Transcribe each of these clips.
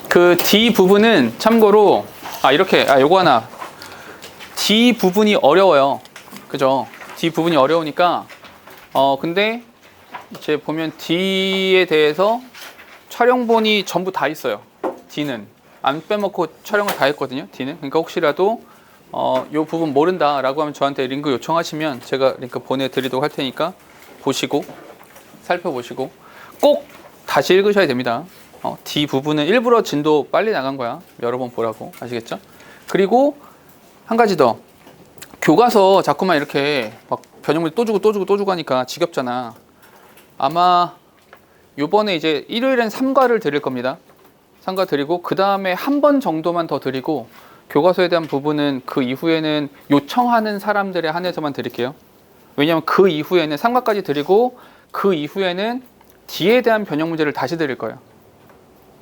그 D 부분은 참고로 이렇게 요거 하나 D 부분이 어려워요. 그죠? D 부분이 어려우니까 근데 이제 보면 D에 대해서 촬영본이 전부 다 있어요. D는 안 빼먹고 촬영을 다 했거든요. D는. 그러니까 혹시라도 요 부분 모른다라고 하면 저한테 링크 요청하시면 제가 링크 보내드리도록 할 테니까 보시고 살펴보시고 꼭 다시 읽으셔야 됩니다. D 부분은 일부러 진도 빨리 나간 거야. 여러 번 보라고. 아시겠죠? 그리고 한 가지 더. 교과서 자꾸만 이렇게 막 변형물 또 주고 하니까 지겹잖아. 아마 요번에 이제 일요일엔 3과를 드릴 겁니다. 3과 드리고 그 다음에 한 번 정도만 더 드리고 교과서에 대한 부분은 그 이후에는 요청하는 사람들에 한해서만 드릴게요. 왜냐하면 그 이후에는 3과까지 드리고 그 이후에는 D에 대한 변형 문제를 다시 드릴 거예요.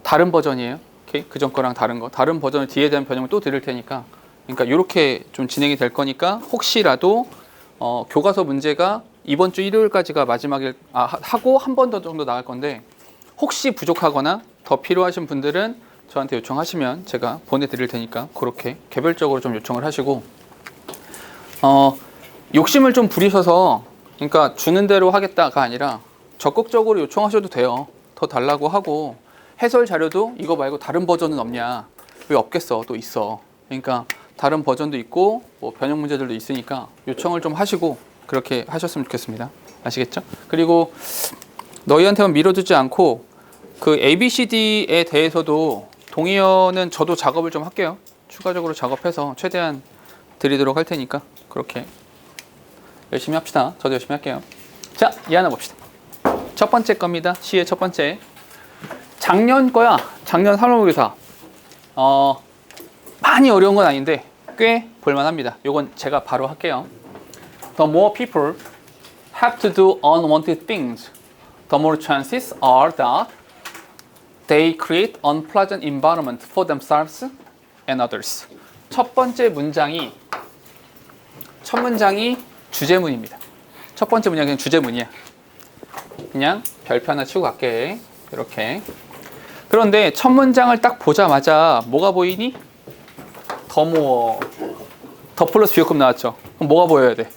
다른 버전이에요. 오케이? 그전 거랑 다른 거. 다른 버전을 D에 대한 변형을 또 드릴 테니까. 그러니까 이렇게 좀 진행이 될 거니까 혹시라도 교과서 문제가 이번 주 일요일까지가 마지막에 하고 한 번 더 정도 나갈 건데 혹시 부족하거나 더 필요하신 분들은 저한테 요청하시면 제가 보내드릴 테니까 그렇게 개별적으로 좀 요청을 하시고 욕심을 좀 부리셔서 그러니까 주는 대로 하겠다가 아니라 적극적으로 요청하셔도 돼요. 더 달라고 하고 해설 자료도 이거 말고 다른 버전은 없냐? 왜 없겠어? 또 있어. 그러니까 다른 버전도 있고 뭐 변형 문제들도 있으니까 요청을 좀 하시고 그렇게 하셨으면 좋겠습니다. 아시겠죠? 그리고 너희한테만 밀어두지 않고 그 ABCD에 대해서도 동의어는 저도 작업을 좀 할게요. 추가적으로 작업해서 최대한 드리도록 할 테니까 그렇게 열심히 합시다. 저도 열심히 할게요. 자, 이 하나 봅시다. 첫 번째 겁니다. C의 첫 번째. 작년 거야. 작년 산업교사. 많이 어려운 건 아닌데 꽤 볼만합니다. 요건 제가 바로 할게요. The more people have to do unwanted things, the more chances are that they create unpleasant environment for themselves and others. 첫 문장이 주제문입니다. 첫 번째 문장이 그냥 주제문이야. 그냥 별표 하나 치고 갈게. 이렇게. 그런데 첫 문장을 딱 보자마자 뭐가 보이니? 더 more. 더 플러스 비교급 나왔죠? 그럼 뭐가 보여야 돼?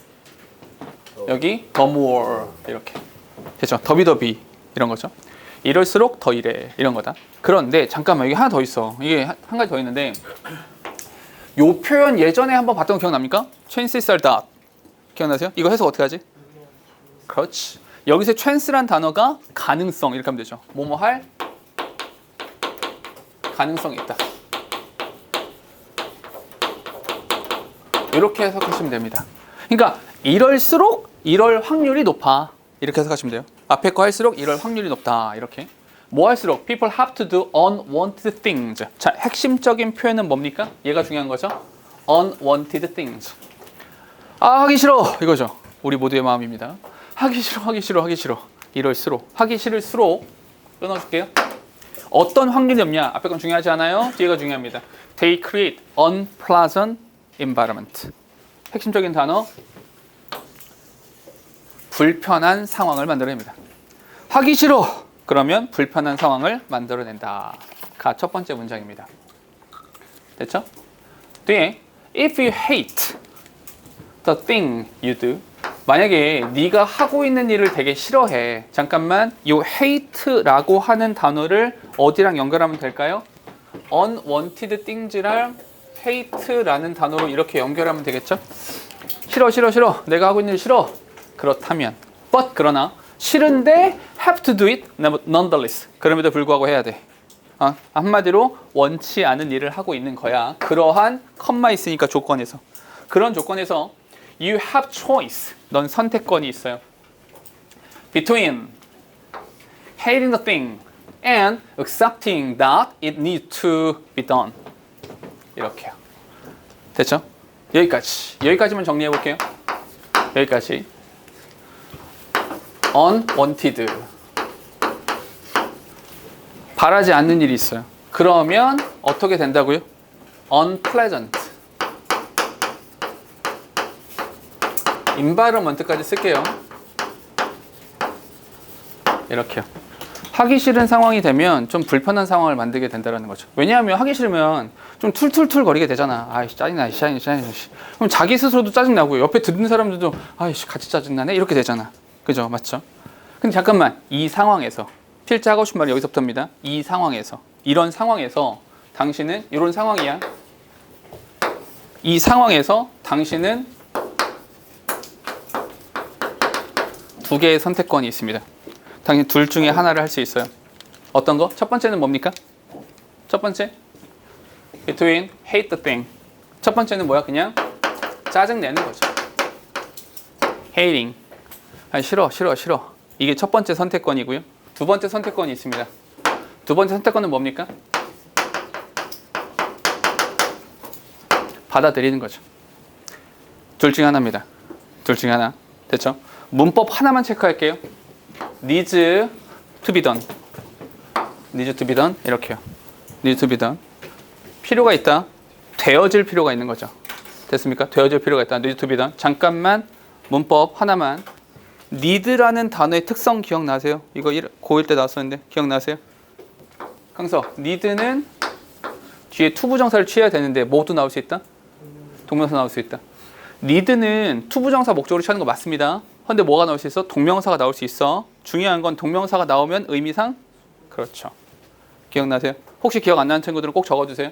여기 더 more 이렇게. 됐죠? 더비 이런 거죠. 이럴수록 더 이래 이런 거다. 그런데 잠깐만 여기 하나 더 있어. 이게 한 가지 더 있는데 요 표현 예전에 한번 봤던 거 기억납니까? chances are that 기억나세요? 이거 해석 어떻게 하지? 그렇지. 여기서 chance란 단어가 가능성 이렇게 하면 되죠. 뭐뭐 할 가능성이 있다. 이렇게 해석하시면 됩니다. 그러니까 이럴수록 이럴 확률이 높아. 이렇게 해석하시면 돼요. 앞에 거 할수록 이럴 확률이 높다. 이렇게. 뭐 할수록 people have to do unwanted things. 자, 핵심적인 표현은 뭡니까? 얘가 중요한 거죠. unwanted things. 하기 싫어. 이거죠. 우리 모두의 마음입니다. 하기 싫어. 이럴수록. 하기 싫을수록 끊어줄게요. 어떤 확률이 없냐? 앞에 건 중요하지 않아요? 뒤에가 중요합니다. They create unpleasant environment. 핵심적인 단어. 불편한 상황을 만들어냅니다. 하기 싫어. 그러면 불편한 상황을 만들어낸다. 가 첫 번째 문장입니다. 됐죠? 뒤에 if you hate the thing you do. 만약에 네가 하고 있는 일을 되게 싫어해. 잠깐만 이 hate라고 하는 단어를 어디랑 연결하면 될까요? unwanted things랑 hate라는 단어로 이렇게 연결하면 되겠죠? 싫어. 내가 하고 있는 일 싫어. 그렇다면 but 그러나 싫은데 have to do it nonetheless. 그럼에도 불구하고 해야 돼. 한마디로 원치 않은 일을 하고 있는 거야. 그러한 컴마 있으니까 조건에서. 그런 조건에서 you have choice. 넌 선택권이 있어요. between hating the thing and accepting that it needs to be done. 이렇게요. 됐죠? 여기까지만 정리해 볼게요. 여기까지. unwanted. 바라지 않는 일이 있어요. 그러면 어떻게 된다고요? unpleasant. environment까지 쓸게요. 이렇게요. 하기 싫은 상황이 되면 좀 불편한 상황을 만들게 된다는 거죠. 왜냐하면 하기 싫으면 좀 툴툴툴 거리게 되잖아. 아이씨 짜증나, 짜증나. 그럼 자기 스스로도 짜증나고 옆에 듣는 사람들도 아이씨 같이 짜증나네 이렇게 되잖아. 그죠? 맞죠? 근데 잠깐만 이 상황에서 필자 하고 싶은 말이 여기서부터입니다. 이 상황에서 이런 상황에서 당신은 이런 상황이야. 이 상황에서 당신은 두 개의 선택권이 있습니다. 당신 둘 중에 하나를 할 수 있어요. 어떤 거? 첫 번째는 뭡니까? 첫 번째 between hate the thing. 첫 번째는 뭐야? 그냥 짜증내는 거죠. hating. 아니, 싫어. 이게 첫 번째 선택권이고요. 두 번째 선택권이 있습니다. 두 번째 선택권은 뭡니까? 받아들이는 거죠. 둘 중에 하나입니다. 둘 중에 하나. 됐죠? 문법 하나만 체크할게요. needs to be done. needs to be done. 이렇게요. needs to be done. 필요가 있다. 되어질 필요가 있는 거죠. 됐습니까? 되어질 필요가 있다. needs to be done. 잠깐만 문법 하나만. need라는 단어의 특성 기억나세요? 이거 고1 때 나왔었는데 기억나세요? 강서, need는 뒤에 투부정사를 취해야 되는데 뭐도 나올 수 있다? 동명사 나올 수 있다. need는 투부정사 목적으로 취하는 거 맞습니다. 근데 뭐가 나올 수 있어? 동명사가 나올 수 있어. 중요한 건 동명사가 나오면 의미상 그렇죠. 기억나세요? 혹시 기억 안 나는 친구들은 꼭 적어주세요.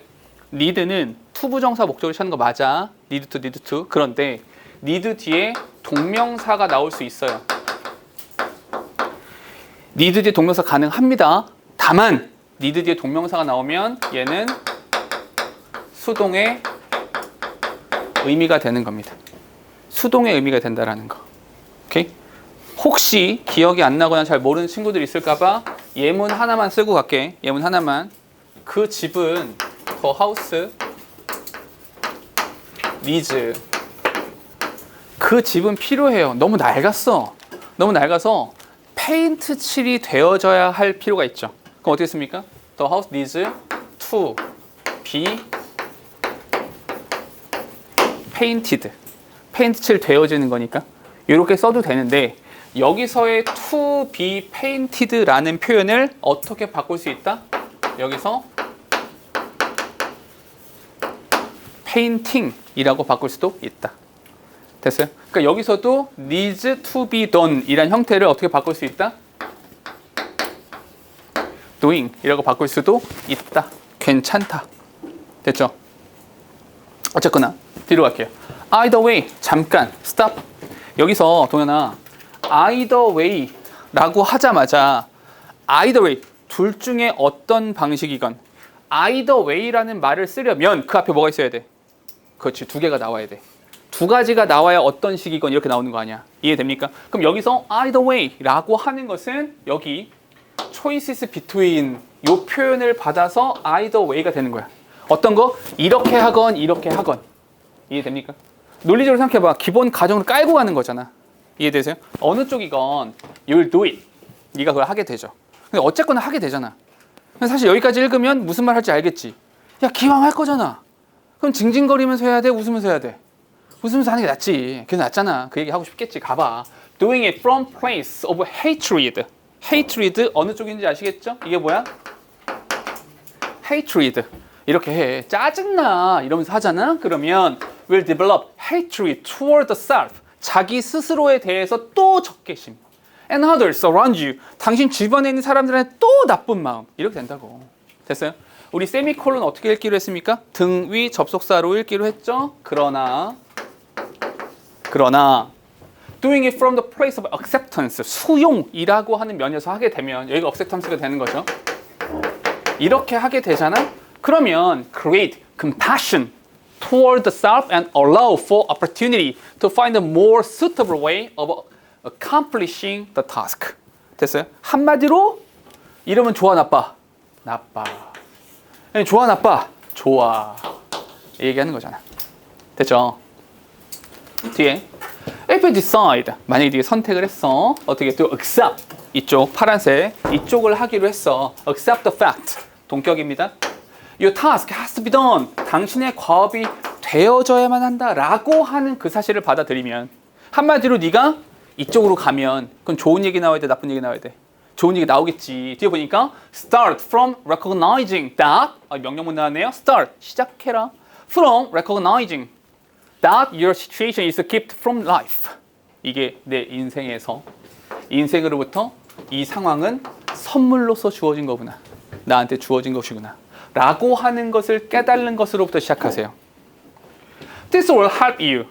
need는 투부정사 목적으로 취하는 거 맞아. need to. 그런데 need 뒤에 동명사가 나올 수 있어요. need 뒤에 동명사 가능합니다. 다만 need 뒤에 동명사가 나오면 얘는 수동의 의미가 되는 겁니다. 수동의 의미가 된다라는 거. 오케이? 혹시 기억이 안 나거나 잘 모르는 친구들이 있을까봐 예문 하나만 쓰고 갈게. 예문 하나만. 그 집은 the house needs. 그 집은 필요해요. 너무 낡았어. 너무 낡아서 페인트 칠이 되어져야 할 필요가 있죠. 그럼 어떻게 씁니까? The house needs to be painted. 페인트 칠 되어지는 거니까 이렇게 써도 되는데 여기서의 to be painted라는 표현을 어떻게 바꿀 수 있다? 여기서 painting이라고 바꿀 수도 있다. 됐어요? 그러니까 여기서도 needs to be done 이란 형태를 어떻게 바꿀 수 있다? doing 이라고 바꿀 수도 있다. 괜찮다. 됐죠? 어쨌거나 뒤로 갈게요. either way 잠깐 stop. 여기서 동현아 either way 라고 하자마자 either way 둘 중에 어떤 방식이건 either way라는 말을 쓰려면 그 앞에 뭐가 있어야 돼? 그렇지, 두 개가 나와야 돼. 두 가지가 나와야 어떤 식이건 이렇게 나오는 거 아니야. 이해됩니까? 그럼 여기서 either way라고 하는 것은 여기 choices between 요 표현을 받아서 either way가 되는 거야. 어떤 거? 이렇게 하건 이렇게 하건. 이해됩니까? 논리적으로 생각해봐. 기본 가정을 깔고 가는 거잖아. 이해되세요? 어느 쪽이건 you'll do it. 네가 그걸 하게 되죠. 근데 어쨌거나 하게 되잖아. 사실 여기까지 읽으면 무슨 말 할지 알겠지. 야, 기왕 할 거잖아. 그럼 징징거리면서 해야 돼? 웃으면서 해야 돼? 웃으면서 하는 게 낫지. 그게 낫잖아. 그 얘기 하고 싶겠지. 가봐. Doing it from place of hatred. hatred 어느 쪽인지 아시겠죠? 이게 뭐야? hatred. 이렇게 해. 짜증나. 이러면서 하잖아. 그러면 will develop hatred toward the self. 자기 스스로에 대해서 또 적개심. And others around you. 당신 주변에 있는 사람들한테 또 나쁜 마음. 이렇게 된다고. 됐어요? 우리 세미콜론 어떻게 읽기로 했습니까? 등 위 접속사로 읽기로 했죠? 그러나 doing it from the place of acceptance. 수용이라고 하는 면에서 하게 되면 여기가 acceptance가 되는 거죠. 이렇게 하게 되잖아? 그러면 create compassion toward the self and allow for opportunity to find a more suitable way of accomplishing the task. 됐어요? 한마디로 이러면 좋아 나빠? 나빠. 좋아 나빠? 좋아. 이 얘기하는 거잖아. 됐죠? 뒤에 if you decide 만약에 네가 선택을 했어. 어떻게 to accept 이쪽 파란색 이쪽을 하기로 했어. accept the fact 동격입니다. Your task has to be done. 당신의 과업이 되어져야만 한다라고 하는 그 사실을 받아들이면 한마디로 네가 이쪽으로 가면 그건 좋은 얘기 나와야 돼, 나쁜 얘기 나와야 돼? 좋은 얘기 나오겠지. 뒤에 보니까 start from recognizing that 명령문 나왔네요. start 시작해라. from recognizing that your situation is a gift from life. 이게 내 인생으로부터 이 상황은 선물로서 주어진 거구나. 나한테 주어진 것이구나. 라고 하는 것을 깨달는 것으로부터 시작하세요. This will help you.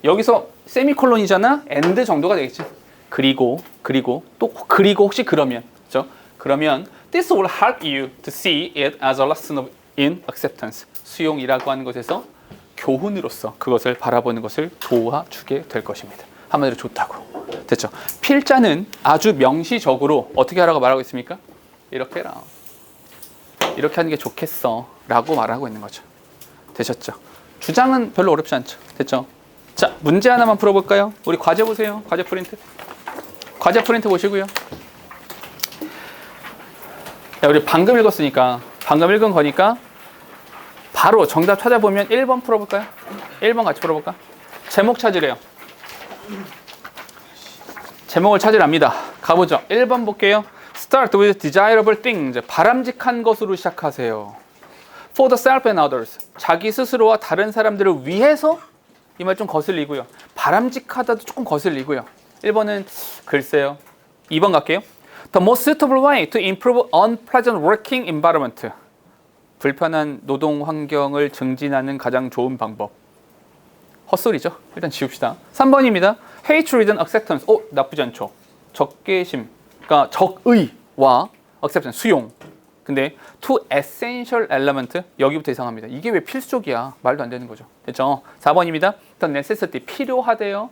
여기서 세미콜론이잖아. and 정도가 되겠지. 그리고 혹시 그러면, 그렇죠? 그러면 this will help you to see it as a lesson in acceptance. 수용이라고 하는 것에서 교훈으로서 그것을 바라보는 것을 도와주게 될 것입니다. 한마디로 좋다고. 됐죠? 필자는 아주 명시적으로 어떻게 하라고 말하고 있습니까? 이렇게 해라. 이렇게 하는 게 좋겠어 라고 말하고 있는 거죠. 되셨죠? 주장은 별로 어렵지 않죠. 됐죠? 자, 문제 하나만 풀어볼까요? 우리 과제 보세요. 과제 프린트. 과제 프린트 보시고요. 자, 우리 방금 읽었으니까, 방금 읽은 거니까 바로 정답 찾아보면 1번 풀어볼까요? 1번 같이 풀어볼까? 제목 찾으래요. 제목을 찾으랍니다. 가보죠. 1번 볼게요. Start with desirable things. 바람직한 것으로 시작하세요. For the self and others. 자기 스스로와 다른 사람들을 위해서. 이 말 좀 거슬리고요. 바람직하다도 조금 거슬리고요. 1번은 글쎄요. 2번 갈게요. The most suitable way to improve unpleasant working environment. 불편한 노동 환경을 증진하는 가장 좋은 방법. 헛소리죠. 일단 지웁시다. 3번입니다. Hatred and acceptance. 나쁘지 않죠. 적개심. 그러니까 적의와 acceptance, 수용. 근데 to essential element, 여기부터 이상합니다. 이게 왜 필수적이야? 말도 안 되는 거죠. 됐죠? 4번입니다. The necessity, 필요하대요.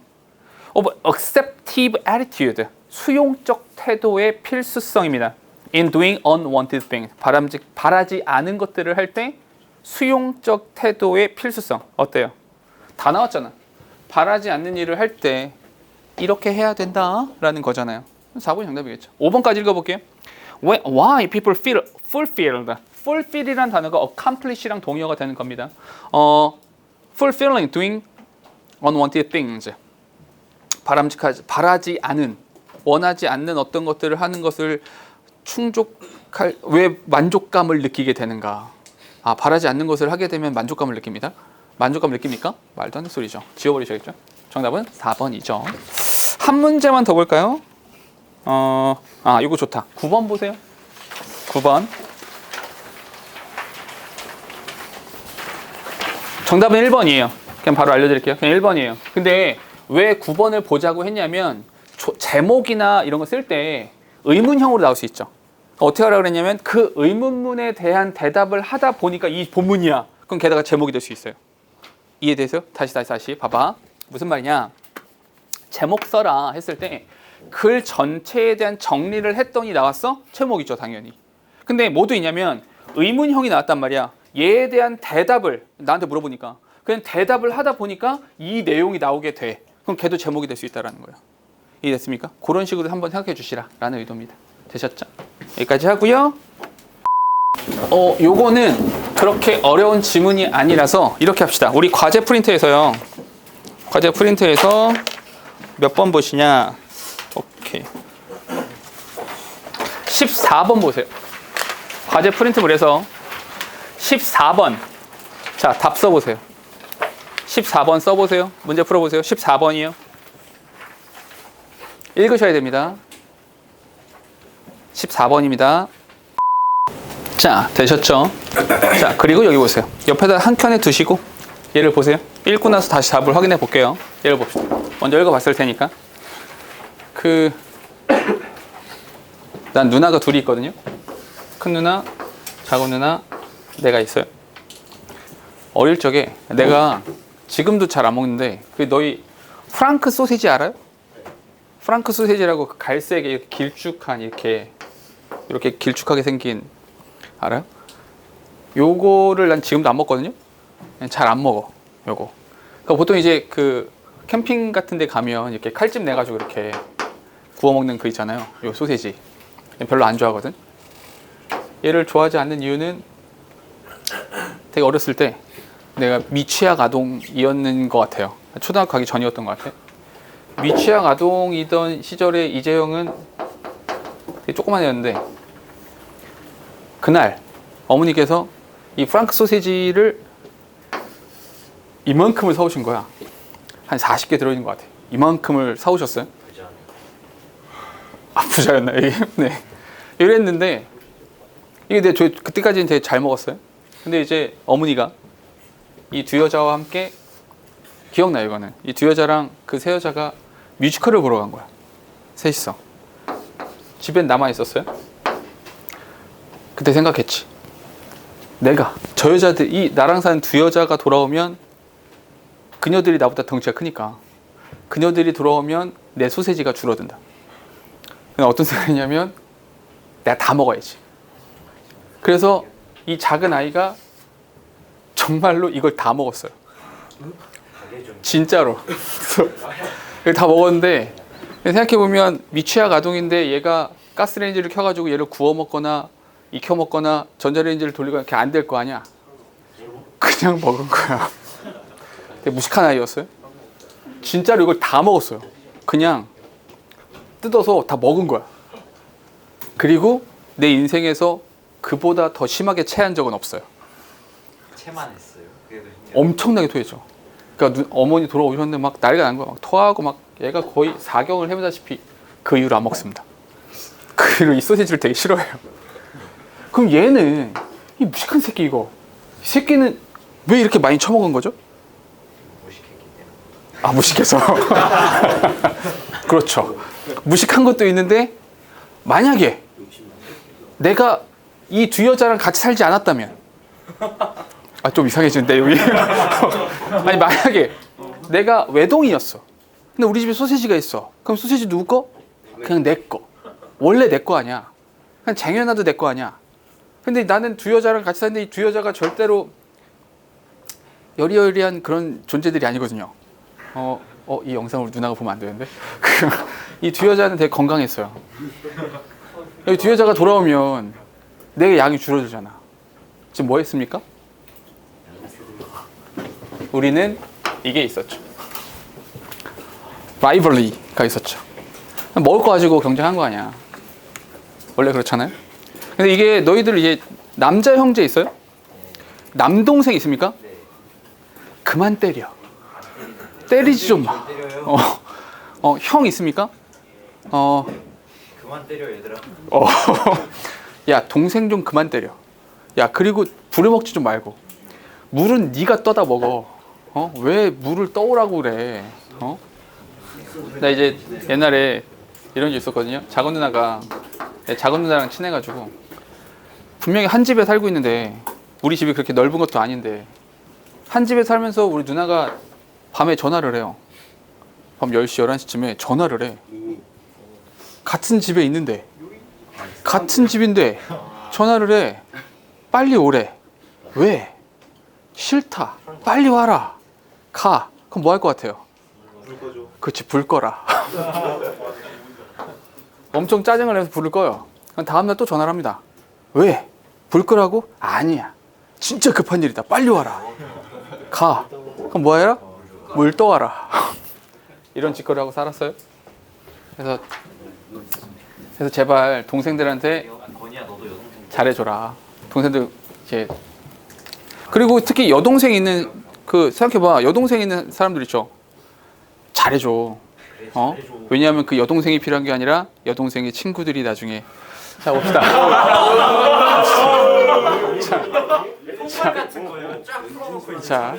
of acceptive attitude, 수용적 태도의 필수성입니다. in doing unwanted things, 바라지 않은 것들을 할 때 수용적 태도의 필수성. 어때요? 다 나왔잖아. 바라지 않는 일을 할 때 이렇게 해야 된다라는 거잖아요. 4번이 정답이겠죠. 5번까지 읽어볼게요. Why people feel fulfilled. fulfill이라는 단어가 accomplish랑 동의어가 되는 겁니다. fulfilling, doing unwanted things. 바라지 않은, 원하지 않는 어떤 것들을 하는 것을 왜 만족감을 느끼게 되는가? 바라지 않는 것을 하게 되면 만족감을 느낍니다. 만족감을 느낍니까? 말도 안 되는 소리죠. 지워버리셔야겠죠. 정답은 4번이죠. 한 문제만 더 볼까요? 이거 좋다. 9번 보세요. 9번. 정답은 1번이에요. 그냥 바로 알려드릴게요. 그냥 1번이에요. 근데 왜 9번을 보자고 했냐면 제목이나 이런 거 쓸 때 의문형으로 나올 수 있죠. 어떻게 하라고 그랬냐면 그 의문문에 대한 대답을 하다 보니까 이 본문이야. 그럼 게다가 제목이 될 수 있어요. 이해되세요? 다시 봐봐. 무슨 말이냐? 제목 써라 했을 때 글 전체에 대한 정리를 했더니 나왔어? 제목이죠, 당연히. 근데 뭐도 있냐면 의문형이 나왔단 말이야. 얘에 대한 대답을 나한테 물어보니까 그냥 대답을 하다 보니까 이 내용이 나오게 돼. 그럼 걔도 제목이 될 수 있다는 거예요. 이해됐습니까? 그런 식으로 한번 생각해 주시라 라는 의도입니다. 되셨죠? 여기까지 하고요. 요거는 그렇게 어려운 지문이 아니라서 이렇게 합시다. 우리 과제 프린트에서요. 과제 프린트에서 몇 번 보시냐? 오케이. 14번 보세요. 과제 프린트물에서 14번. 자, 답 써보세요. 14번 써보세요. 문제 풀어보세요. 14번이요. 읽으셔야 됩니다. 14번입니다. 자, 되셨죠? 자, 그리고 여기 보세요. 옆에다 한 켠에 두시고 얘를 보세요. 읽고 나서 다시 답을 확인해 볼게요. 얘를 봅시다. 먼저 읽어봤을 테니까. 난 누나가 둘이 있거든요. 큰 누나, 작은 누나, 내가 있어요. 어릴 적에 내가 지금도 잘 안 먹는데 너희 프랑크 소세지 알아요? 프랑크 소세지라고 갈색의 길쭉한 이렇게 길쭉하게 생긴 알아요? 요거를 난 지금도 안 먹거든요. 잘 안 먹어. 요거. 그러니까 보통 이제 그 캠핑 같은 데 가면 이렇게 칼집 내 가지고 이렇게 구워 먹는 거 있잖아요. 요 소세지. 별로 안 좋아하거든. 얘를 좋아하지 않는 이유는 되게 어렸을 때 내가 미취학 아동이었는 것 같아요. 초등학교 가기 전이었던 것 같아. 미취학 아동이던 시절에 이재영은 되게 조그만 애였는데 그날 어머니께서 이 프랑크 소세지를 이만큼을 사오신 거야. 한 40개 들어있는 것 같아. 이만큼을 사오셨어요. 아, 부자였나 이게? 네. 이랬는데 이게 저 그때까지는 되게 잘 먹었어요. 근데 이제 어머니가 이 두 여자와 함께 기억나요 이거는. 이 두 여자랑 그 세 여자가 뮤지컬을 보러 간 거야. 셋이서. 집엔 남아 있었어요. 그때 생각했지. 내가 저 여자들 이 나랑 사는 두 여자가 돌아오면 그녀들이 나보다 덩치가 크니까 그녀들이 돌아오면 내 소세지가 줄어든다. 어떤 생각이냐면 내가 다 먹어야지. 그래서 이 작은 아이가 정말로 이걸 다 먹었어요. 진짜로. 그래서 다 먹었는데 생각해보면 미취학 아동인데 얘가 가스레인지를 켜가지고 얘를 구워 먹거나 익혀 먹거나 전자레인지를 돌리거나 이렇게 안 될 거 아니야. 그냥 먹은 거야. 되게 무식한 아이였어요. 진짜로 이걸 다 먹었어요. 그냥 뜯어서 다 먹은 거야. 그리고 내 인생에서 그보다 더 심하게 체한 적은 없어요. 체만 했어요. 엄청나게 토했죠. 그러니까 어머니 돌아오셨는데 막 난리가 난 거야. 막 토하고 막 얘가 거의 사경을 헤매다시피 그 이후로 안 먹습니다. 그 이후로 이 소시지를 되게 싫어해요. 그럼 얘는 이 무식한 새끼 이거 이 새끼는 왜 이렇게 많이 처먹은 거죠? 무식했기 때문에. 아, 무식해서. 그렇죠. 무식한 것도 있는데 만약에 내가 이 두 여자랑 같이 살지 않았다면 아, 좀 이상해지는데 여기. 아니 만약에 내가 외동이었어. 근데 우리 집에 소시지가 있어. 그럼 소시지 누구 거? 그냥 내 거. 원래 내 거 아니야. 그냥 쟁여놔도 내 거 아니야. 근데 나는 두 여자랑 같이 사는데 이 두 여자가 절대로 여리여리한 그런 존재들이 아니거든요. 이 영상을 누나가 보면 안 되는데. 이 두 여자는 되게 건강했어요. 이 두 여자가 돌아오면 내 양이 줄어들잖아. 지금 뭐 했습니까? 우리는 이게 있었죠. 라이벌리가 있었죠. 먹을 거 가지고 경쟁한 거 아니야. 원래 그렇잖아요. 근데 이게 너희들 이제 남자 형제 있어요? 남동생 있습니까? 그만 때려. 때리지 좀 마. 형 있습니까? 그만 때려 얘들아. 야, 동생 좀 그만 때려. 야, 그리고 부려먹지 좀 말고. 물은 네가 떠다 먹어. 왜 물을 떠오라고 그래? 나 이제 옛날에 이런 게 있었거든요. 작은 누나랑 친해가지고 분명히 한 집에 살고 있는데 우리 집이 그렇게 넓은 것도 아닌데 한 집에 살면서 우리 누나가 밤에 전화를 해요. 밤 10시, 11시쯤에 전화를 해. 같은 집에 있는데 같은 집인데 전화를 해. 빨리 오래. 왜? 싫다. 빨리 와라. 가. 그럼 뭐 할 것 같아요? 불 꺼줘. 그렇지, 불 꺼라. 엄청 짜증을 내서 불을 꺼요. 다음날 또 전화를 합니다. 왜? 불 끄라고? 아니야. 진짜 급한 일이다. 빨리 와라. 가. 그럼 뭐 해라? 물 떠와라. 이런 짓거리 하고 살았어요. 그래서 제발 동생들한테 건이야 너도 여동생. 잘해줘라. 동생들 이제 그리고 특히 여동생 있는 생각해봐. 여동생 있는 사람들 있죠. 잘해줘. 왜냐하면 그 여동생이 필요한 게 아니라 여동생의 친구들이 나중에. 자, 봅시다. 자,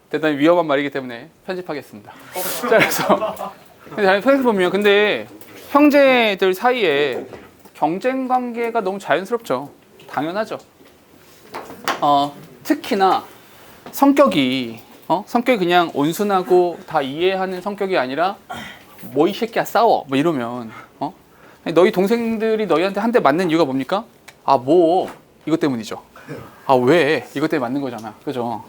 대단히 위험한 말이기 때문에 편집하겠습니다. 자, 그래서 생각해보면 근데 형제들 사이에 경쟁 관계가 너무 자연스럽죠. 당연하죠. 특히나 성격이 그냥 온순하고 다 이해하는 성격이 아니라 뭐 이 새끼야 싸워 뭐 이러면 너희 동생들이 너희한테 한 대 맞는 이유가 뭡니까? 이것 때문이죠. 왜? 이것 때문에 맞는 거잖아. 그죠?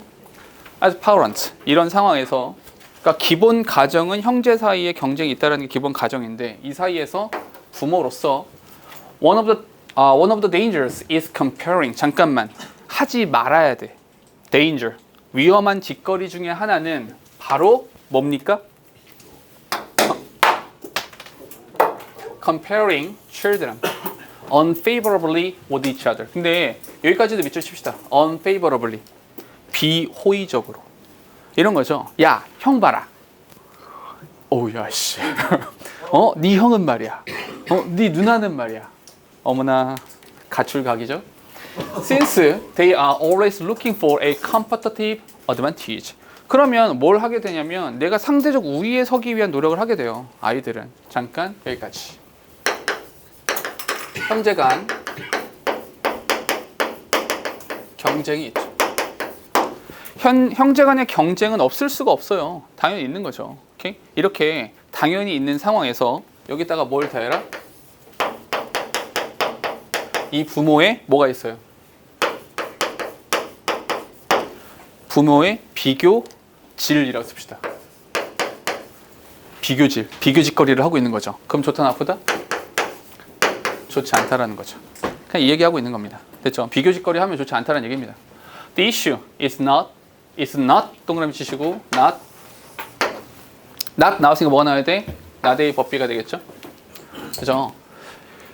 As parents 이런 상황에서 그러니까 기본 가정은 형제 사이에 경쟁이 있다는 게 기본 가정인데 이 사이에서 부모로서 one of the dangers is comparing. 잠깐만. 하지 말아야 돼. danger. 위험한 짓거리 중에 하나는 바로 뭡니까? comparing children unfavorably with each other. 근데 여기까지도 밑줄 칩시다. unfavorably. 비호의적으로. 이런 거죠. 야, 형 봐라. 오야 씨. 네 형은 말이야. 네 누나는 말이야. 어머나 가출각이죠. Since they are always looking for a competitive advantage. 그러면 뭘 하게 되냐면 내가 상대적 우위에 서기 위한 노력을 하게 돼요. 아이들은. 잠깐 여기까지. 형제 간 경쟁이 있죠. 형제 간의 경쟁은 없을 수가 없어요. 당연히 있는 거죠. 오케이? 이렇게 당연히 있는 상황에서 여기다가 뭘 더해라? 이 부모의 뭐가 있어요? 부모의 비교질이라고 씁시다. 비교짓거리를 하고 있는 거죠. 그럼 좋다 나쁘다? 좋지 않다라는 거죠. 그냥 이 얘기하고 있는 겁니다. 됐죠? 비교짓거리 하면 좋지 않다라는 얘기입니다. The issue is not 동그라미 치시고 not 나왔으니까 뭐가 나와야 돼? not의 법비가 되겠죠? 그죠?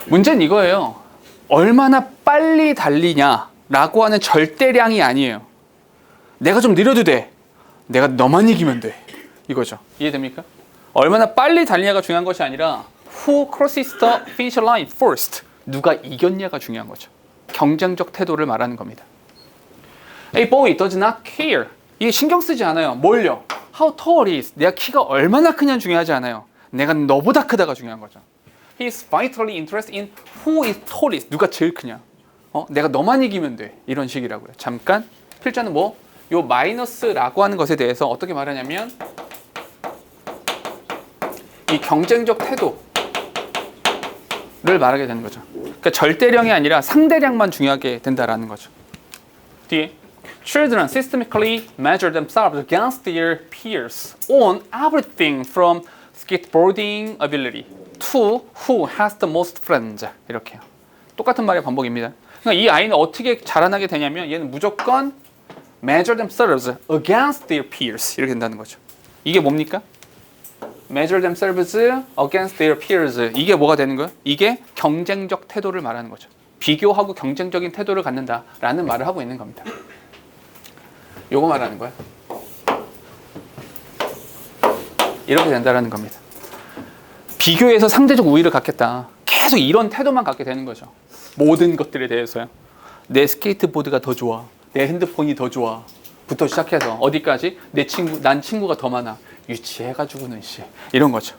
문제는 이거예요. 얼마나 빨리 달리냐라고 하는 절대량이 아니에요. 내가 좀 느려도 돼. 내가 너만 이기면 돼. 이거죠. 이해됩니까? 얼마나 빨리 달리냐가 중요한 것이 아니라 who crosses the finish line first. 누가 이겼냐가 중요한 거죠. 경쟁적 태도를 말하는 겁니다. A boy does not care. 이게 신경 쓰지 않아요. 뭘요? How tall he is. 내가 키가 얼마나 크냐는 중요하지 않아요. 내가 너보다 크다가 중요한 거죠. He is vitally interested in who is tallest. 누가 제일 크냐. 내가 너만 이기면 돼. 이런 식이라고요. 잠깐 필자는 뭐? 요 마이너스라고 하는 것에 대해서 어떻게 말하냐면 이 경쟁적 태도를 말하게 되는 거죠. 그러니까 절대량이 아니라 상대량만 중요하게 된다라는 거죠. 뒤에 Children systematically measure themselves against their peers on everything from skateboarding ability to who has the most friends. 이렇게요. 똑같은 말의 반복입니다. 그러니까 이 아이는 어떻게 자라나게 되냐면 얘는 무조건 measure themselves against their peers 이렇게 된다는 거죠. 이게 뭡니까? measure themselves against their peers. 이게 뭐가 되는 거예요? 이게 경쟁적 태도를 말하는 거죠. 비교하고 경쟁적인 태도를 갖는다라는 말을 하고 있는 겁니다. 요거 말하는 거야. 이렇게 된다라는 겁니다. 비교해서 상대적 우위를 갖겠다. 계속 이런 태도만 갖게 되는 거죠. 모든 것들에 대해서요. 내 스케이트보드가 더 좋아. 내 핸드폰이 더 좋아. 부터 시작해서 어디까지? 난 친구가 더 많아. 유치해가지고는 씨. 이런 거죠.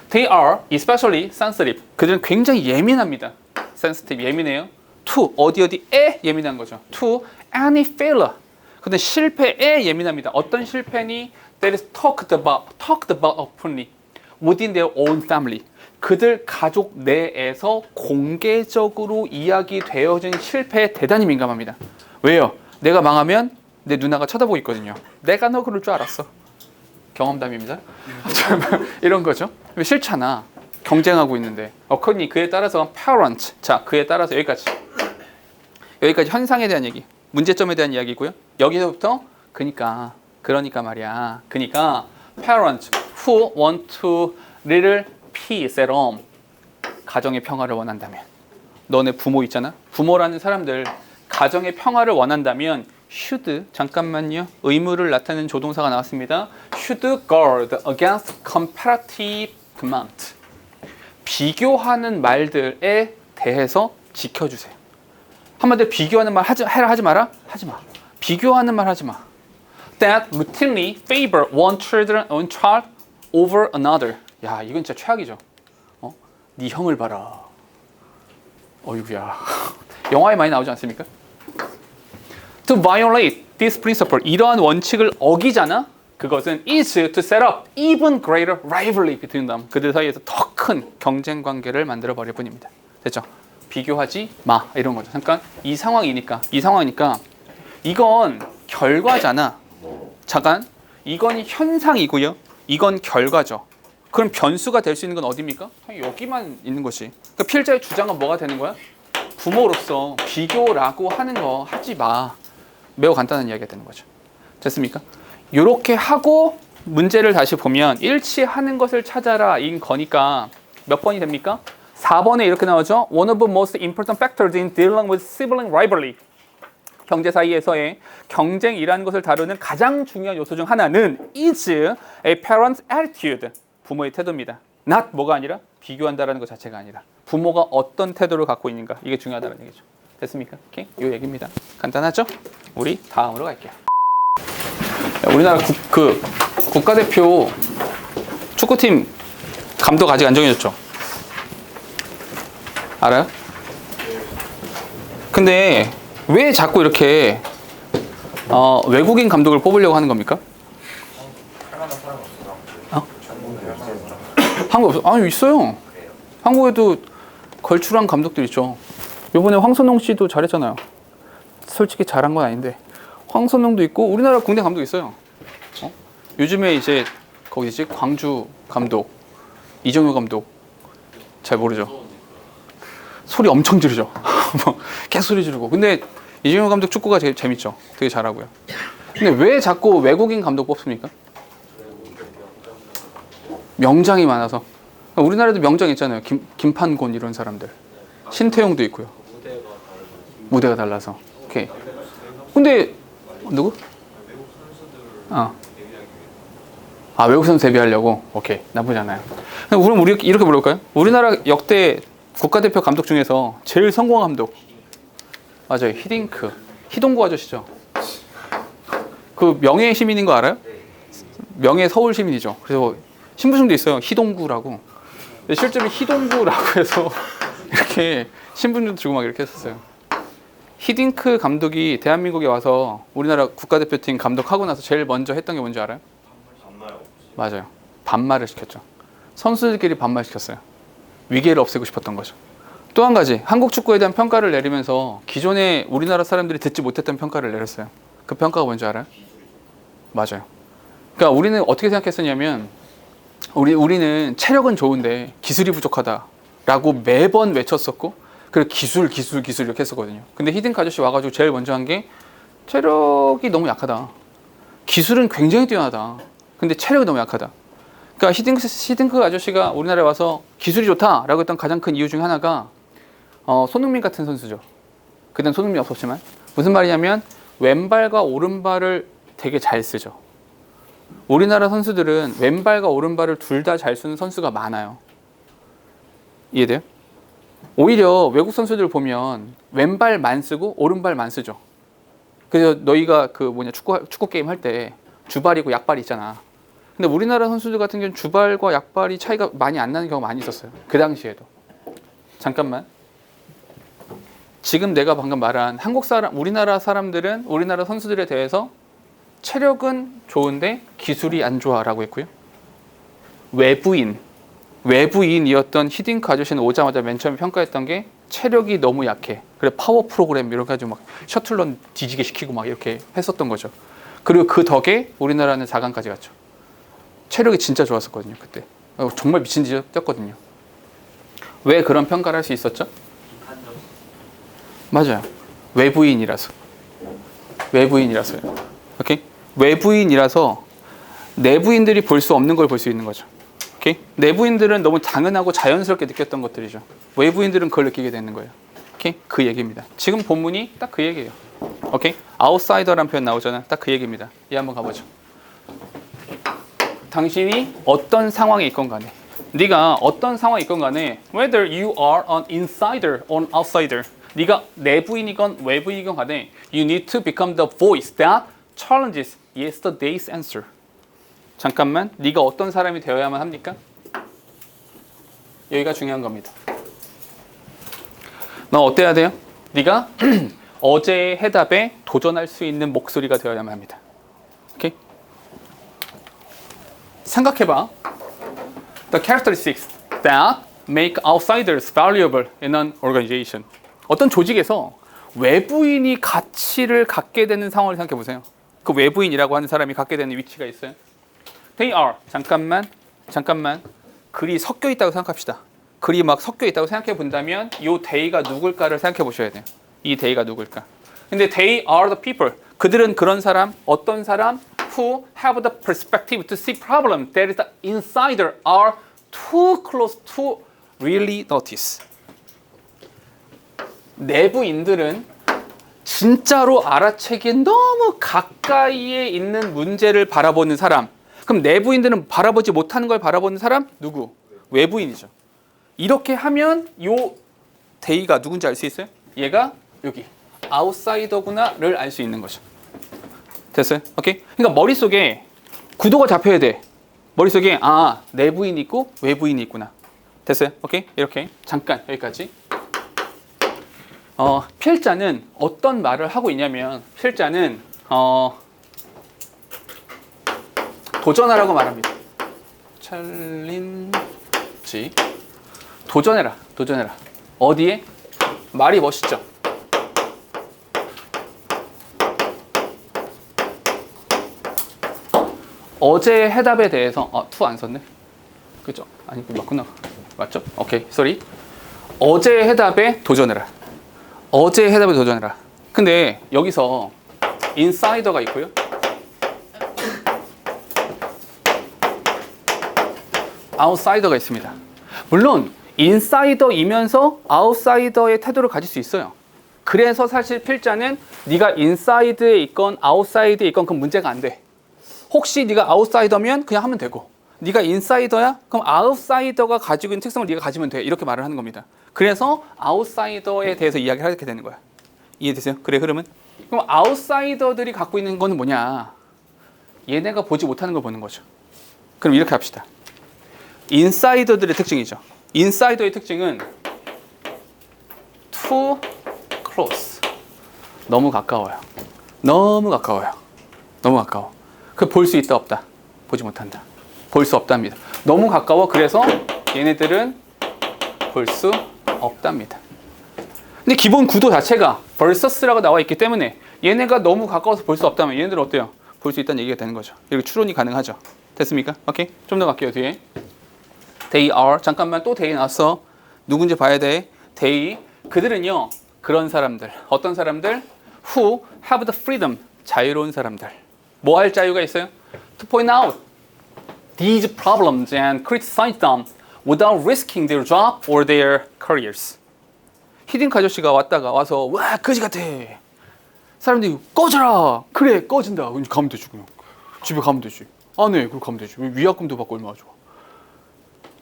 They are especially sensitive. 그들은 굉장히 예민합니다. sensitive, 예민해요. To, 어디에 예민한 거죠. To any failure. 근데 실패에 예민합니다. 어떤 실패니? That is talked about openly within their own family. 그들 가족 내에서 공개적으로 이야기되어진 실패에 대단히 민감합니다. 왜요? 내가 망하면 내 누나가 쳐다보고 있거든요. 내가 너 그럴 줄 알았어. 경험담입니다. 이런 거죠. 싫잖아. 경쟁하고 있는데. 그러니 그에 따라서 parent. 자, 그에 따라서 여기까지 현상에 대한 얘기. 문제점에 대한 이야기고요. 여기서부터 그러니까 말이야. 그러니까 parents who want to little peace at home. 가정의 평화를 원한다면. 너네 부모 있잖아. 부모라는 사람들 가정의 평화를 원한다면 should 잠깐만요. 의무를 나타내는 조동사가 나왔습니다. should guard against comparative comment. 비교하는 말들에 대해서 지켜주세요. 한마디로 비교하는 말 하지 마라? 하지 마. 비교하는 말 하지 마. That routinely favor one child over another. 야, 이건 진짜 최악이죠. 네 형을 봐라. 어이구야. 영화에 많이 나오지 않습니까? To violate this principle. 이러한 원칙을 어기잖아. 그것은 is to set up even greater rivalry between them. 그들 사이에서 더 큰 경쟁 관계를 만들어 버릴 뿐입니다. 됐죠? 비교하지 마. 이런 거죠. 잠깐 이 상황이니까 이건 결과잖아. 잠깐 이건 현상이고요. 이건 결과죠. 그럼 변수가 될 수 있는 건 어디입니까? 여기만 있는 것이. 그러니까 필자의 주장은 뭐가 되는 거야? 부모로서 비교라고 하는 거 하지 마. 매우 간단한 이야기가 되는 거죠. 됐습니까? 이렇게 하고 문제를 다시 보면 일치하는 것을 찾아라 인 거니까 몇 번이 됩니까? 4번에 이렇게 나오죠. One of the most important factors in dealing with sibling rivalry. 형제 사이에서의 경쟁이라는 것을 다루는 가장 중요한 요소 중 하나는 is a parent's attitude. 부모의 태도입니다. not 뭐가 아니라 비교한다라는 것 자체가 아니라 부모가 어떤 태도를 갖고 있는가. 이게 중요하다는 얘기죠. 됐습니까? 오케이? 이 얘기입니다. 간단하죠? 우리 다음으로 갈게요. 우리나라 국가대표 축구팀 감독 아직 안 정해졌죠? 알아요? 근데 왜 자꾸 이렇게 외국인 감독을 뽑으려고 하는 겁니까? 한국 없어? 아니 있어요. 한국에도 걸출한 감독들 있죠. 이번에 황선홍 씨도 잘했잖아요. 솔직히 잘한 건 아닌데 황선홍도 있고 우리나라 국내 감독 있어요. 요즘에 이제 거기지 광주 감독 이정효 감독 잘 모르죠. 소리 엄청 지르죠. 계속 소리 지르고. 근데 이정효 감독 축구가 제일 재밌죠. 되게 잘하고요. 근데 왜 자꾸 외국인 감독 뽑습니까? 명장이 많아서. 우리나라도 명장 있잖아요. 김판곤 이런 사람들. 신태용도 있고요. 무대가 달라서. 오케이. 근데 누구? 외국 선수 데뷔하려고? 오케이. 나쁘지 않아요. 그럼 우리 이렇게 물어볼까요? 우리나라 역대 국가대표 감독 중에서 제일 성공한 감독. 맞아요. 히딩크. 희동구 아저씨죠. 그 명예 시민인 거 알아요? 명예 서울 시민이죠. 그래서 신분증도 있어요. 희동구라고. 근데 실제로 희동구라고 해서 이렇게 신분증도 주고 막 이렇게 했었어요. 히딩크 감독이 대한민국에 와서 우리나라 국가대표팀 감독하고 나서 제일 먼저 했던 게 뭔지 알아요? 맞아요. 반말을 시켰죠. 선수들끼리 반말시켰어요. 위계를 없애고 싶었던 거죠. 또 한 가지, 한국 축구에 대한 평가를 내리면서 기존에 우리나라 사람들이 듣지 못했던 평가를 내렸어요. 그 평가가 뭔지 알아요? 맞아요. 그러니까 우리는 어떻게 생각했었냐면 우리는 체력은 좋은데 기술이 부족하다라고 매번 외쳤었고 그리고 기술 이렇게 했었거든요. 근데 히딩크 아저씨 와가지고 제일 먼저 한 게 체력이 너무 약하다. 기술은 굉장히 뛰어나다. 근데 체력이 너무 약하다. 그러니까 히딩크 아저씨가 우리나라에 와서 기술이 좋다라고 했던 가장 큰 이유 중 하나가 손흥민 같은 선수죠. 그땐 손흥민이 없었지만 무슨 말이냐면 왼발과 오른발을 되게 잘 쓰죠. 우리나라 선수들은 왼발과 오른발을 둘 다 잘 쓰는 선수가 많아요. 이해돼요? 오히려 외국 선수들 보면 왼발만 쓰고 오른발만 쓰죠. 그래서 너희가 축구 게임 할 때 주발이고 약발이 있잖아. 근데 우리나라 선수들 같은 경우는 주발과 약발이 차이가 많이 안 나는 경우가 많이 있었어요. 그 당시에도. 잠깐만. 지금 내가 방금 말한 우리나라 사람들은 우리나라 선수들에 대해서 체력은 좋은데 기술이 안 좋아라고 했고요. 외부인이었던 히딩크 아저씨는 오자마자 맨 처음에 평가했던 게 체력이 너무 약해. 그래 파워 프로그램 이런 거 가지고 막 셔틀런 뒤지게 시키고 막 이렇게 했었던 거죠. 그리고 그 덕에 우리나라는 4강까지 갔죠. 체력이 진짜 좋았었거든요. 그때. 정말 미친 듯이 뛰었거든요. 왜 그런 평가를 할 수 있었죠? 맞아요. 외부인이라서요. 오케이? 외부인이라서 내부인들이 볼 수 없는 걸 볼 수 있는 거죠. 오케이? 내부인들은 너무 당연하고 자연스럽게 느꼈던 것들이죠. 외부인들은 그걸 느끼게 되는 거예요. 오케이? 그 얘기입니다. 지금 본문이 딱 그 얘기예요. 오케이? 아웃사이더라는 표현 나오잖아요. 딱 그 얘기입니다. 이 한번 가보죠. 당신이 어떤 상황에 있건 간에 네가 어떤 상황에 있건 간에 whether you are an insider or an outsider 네가 내부인이건 외부인이건 간에 you need to become the voice that challenges yesterday's answer. 잠깐만, 네가 어떤 사람이 되어야만 합니까? 여기가 중요한 겁니다. 너 어때야 돼요? 네가 어제의 해답에 도전할 수 있는 목소리가 되어야만 합니다. 오케이? 생각해봐. The characteristics that make outsiders valuable in an organization. 어떤 조직에서 외부인이 가치를 갖게 되는 상황을 생각해 보세요. 그 외부인이라고 하는 사람이 갖게 되는 위치가 있어요. They are. 잠깐만. 글이 섞여 있다고 생각합시다. 글이 막 섞여 있다고 생각해 본다면 이 they가 누굴까를 생각해 보셔야 돼요. 이 they가 누굴까. 근데 they are the people. 그들은 그런 사람, 어떤 사람 who have the perspective to see problem that is the insider are too close to really notice. 내부인들은 진짜로 알아채기에 너무 가까이에 있는 문제를 바라보는 사람. 그럼 내부인들은 바라보지 못하는 걸 바라보는 사람? 누구? 외부인이죠. 이렇게 하면 요 데이가 누군지 알 수 있어요? 얘가 여기 아웃사이더구나를 알 수 있는 거죠. 됐어요? 오케이? 그러니까 머릿속에 구도가 잡혀야 돼. 머릿속에 내부인이 있고 외부인이 있구나. 됐어요? 오케이? 이렇게 잠깐 여기까지. 필자는 어떤 말을 하고 있냐면 필자는 도전하라고 말합니다. 챌린지. 도전해라. 어디에? 말이 멋있죠. 어제의 해답에 대해서 투 안 썼네. 그죠? 아니 맞구나. 맞죠? 오케이. 쏘리. 어제의 해답에 도전해라. 어제의 해답에 도전해라. 근데 여기서 인사이더가 있고요. 아웃사이더가 있습니다. 물론 인사이더이면서 아웃사이더의 태도를 가질 수 있어요. 그래서 사실 필자는 네가 인사이드에 있건 아웃사이드에 있건 그건 문제가 안 돼. 혹시 네가 아웃사이더면 그냥 하면 되고, 네가 인사이더야? 그럼 아웃사이더가 가지고 있는 특성을 네가 가지면 돼. 이렇게 말을 하는 겁니다. 그래서 아웃사이더에 대해서 이야기를 하게 되는 거야. 이해되세요? 그래, 흐름은? 그럼 아웃사이더들이 갖고 있는 거는 뭐냐? 얘네가 보지 못하는 걸 보는 거죠. 그럼 이렇게 합시다. 인사이더들의 특징이죠. 인사이더의 특징은 too close. 너무 가까워요. 너무 가까워. 그 볼 수 있다 없다? 보지 못한다. 볼 수 없답니다. 너무 가까워. 그래서 얘네들은 볼 수 없답니다. 근데 기본 구도 자체가 versus라고 나와 있기 때문에 얘네가 너무 가까워서 볼 수 없다면 얘네들은 어때요? 볼 수 있다는 얘기가 되는 거죠. 이렇게 추론이 가능하죠. 됐습니까? 오케이. 좀 더 갈게요. 뒤에. They are. 잠깐만 또 they 나왔어. 누군지 봐야 돼. they. 그들은요. 그런 사람들. 어떤 사람들? Who have the freedom. 자유로운 사람들. 뭐 할 자유가 있어요? To point out these problems and criticize them without risking their job or their careers. 히딩크 아저씨가 와서 와 거지 같아. 사람들이 꺼져라. 그래 꺼진다. 그럼 가면 되지 그냥. 집에 가면 되지. 안 해. 그럼 가면 되지. 위약금도 받고 얼마나 좋아.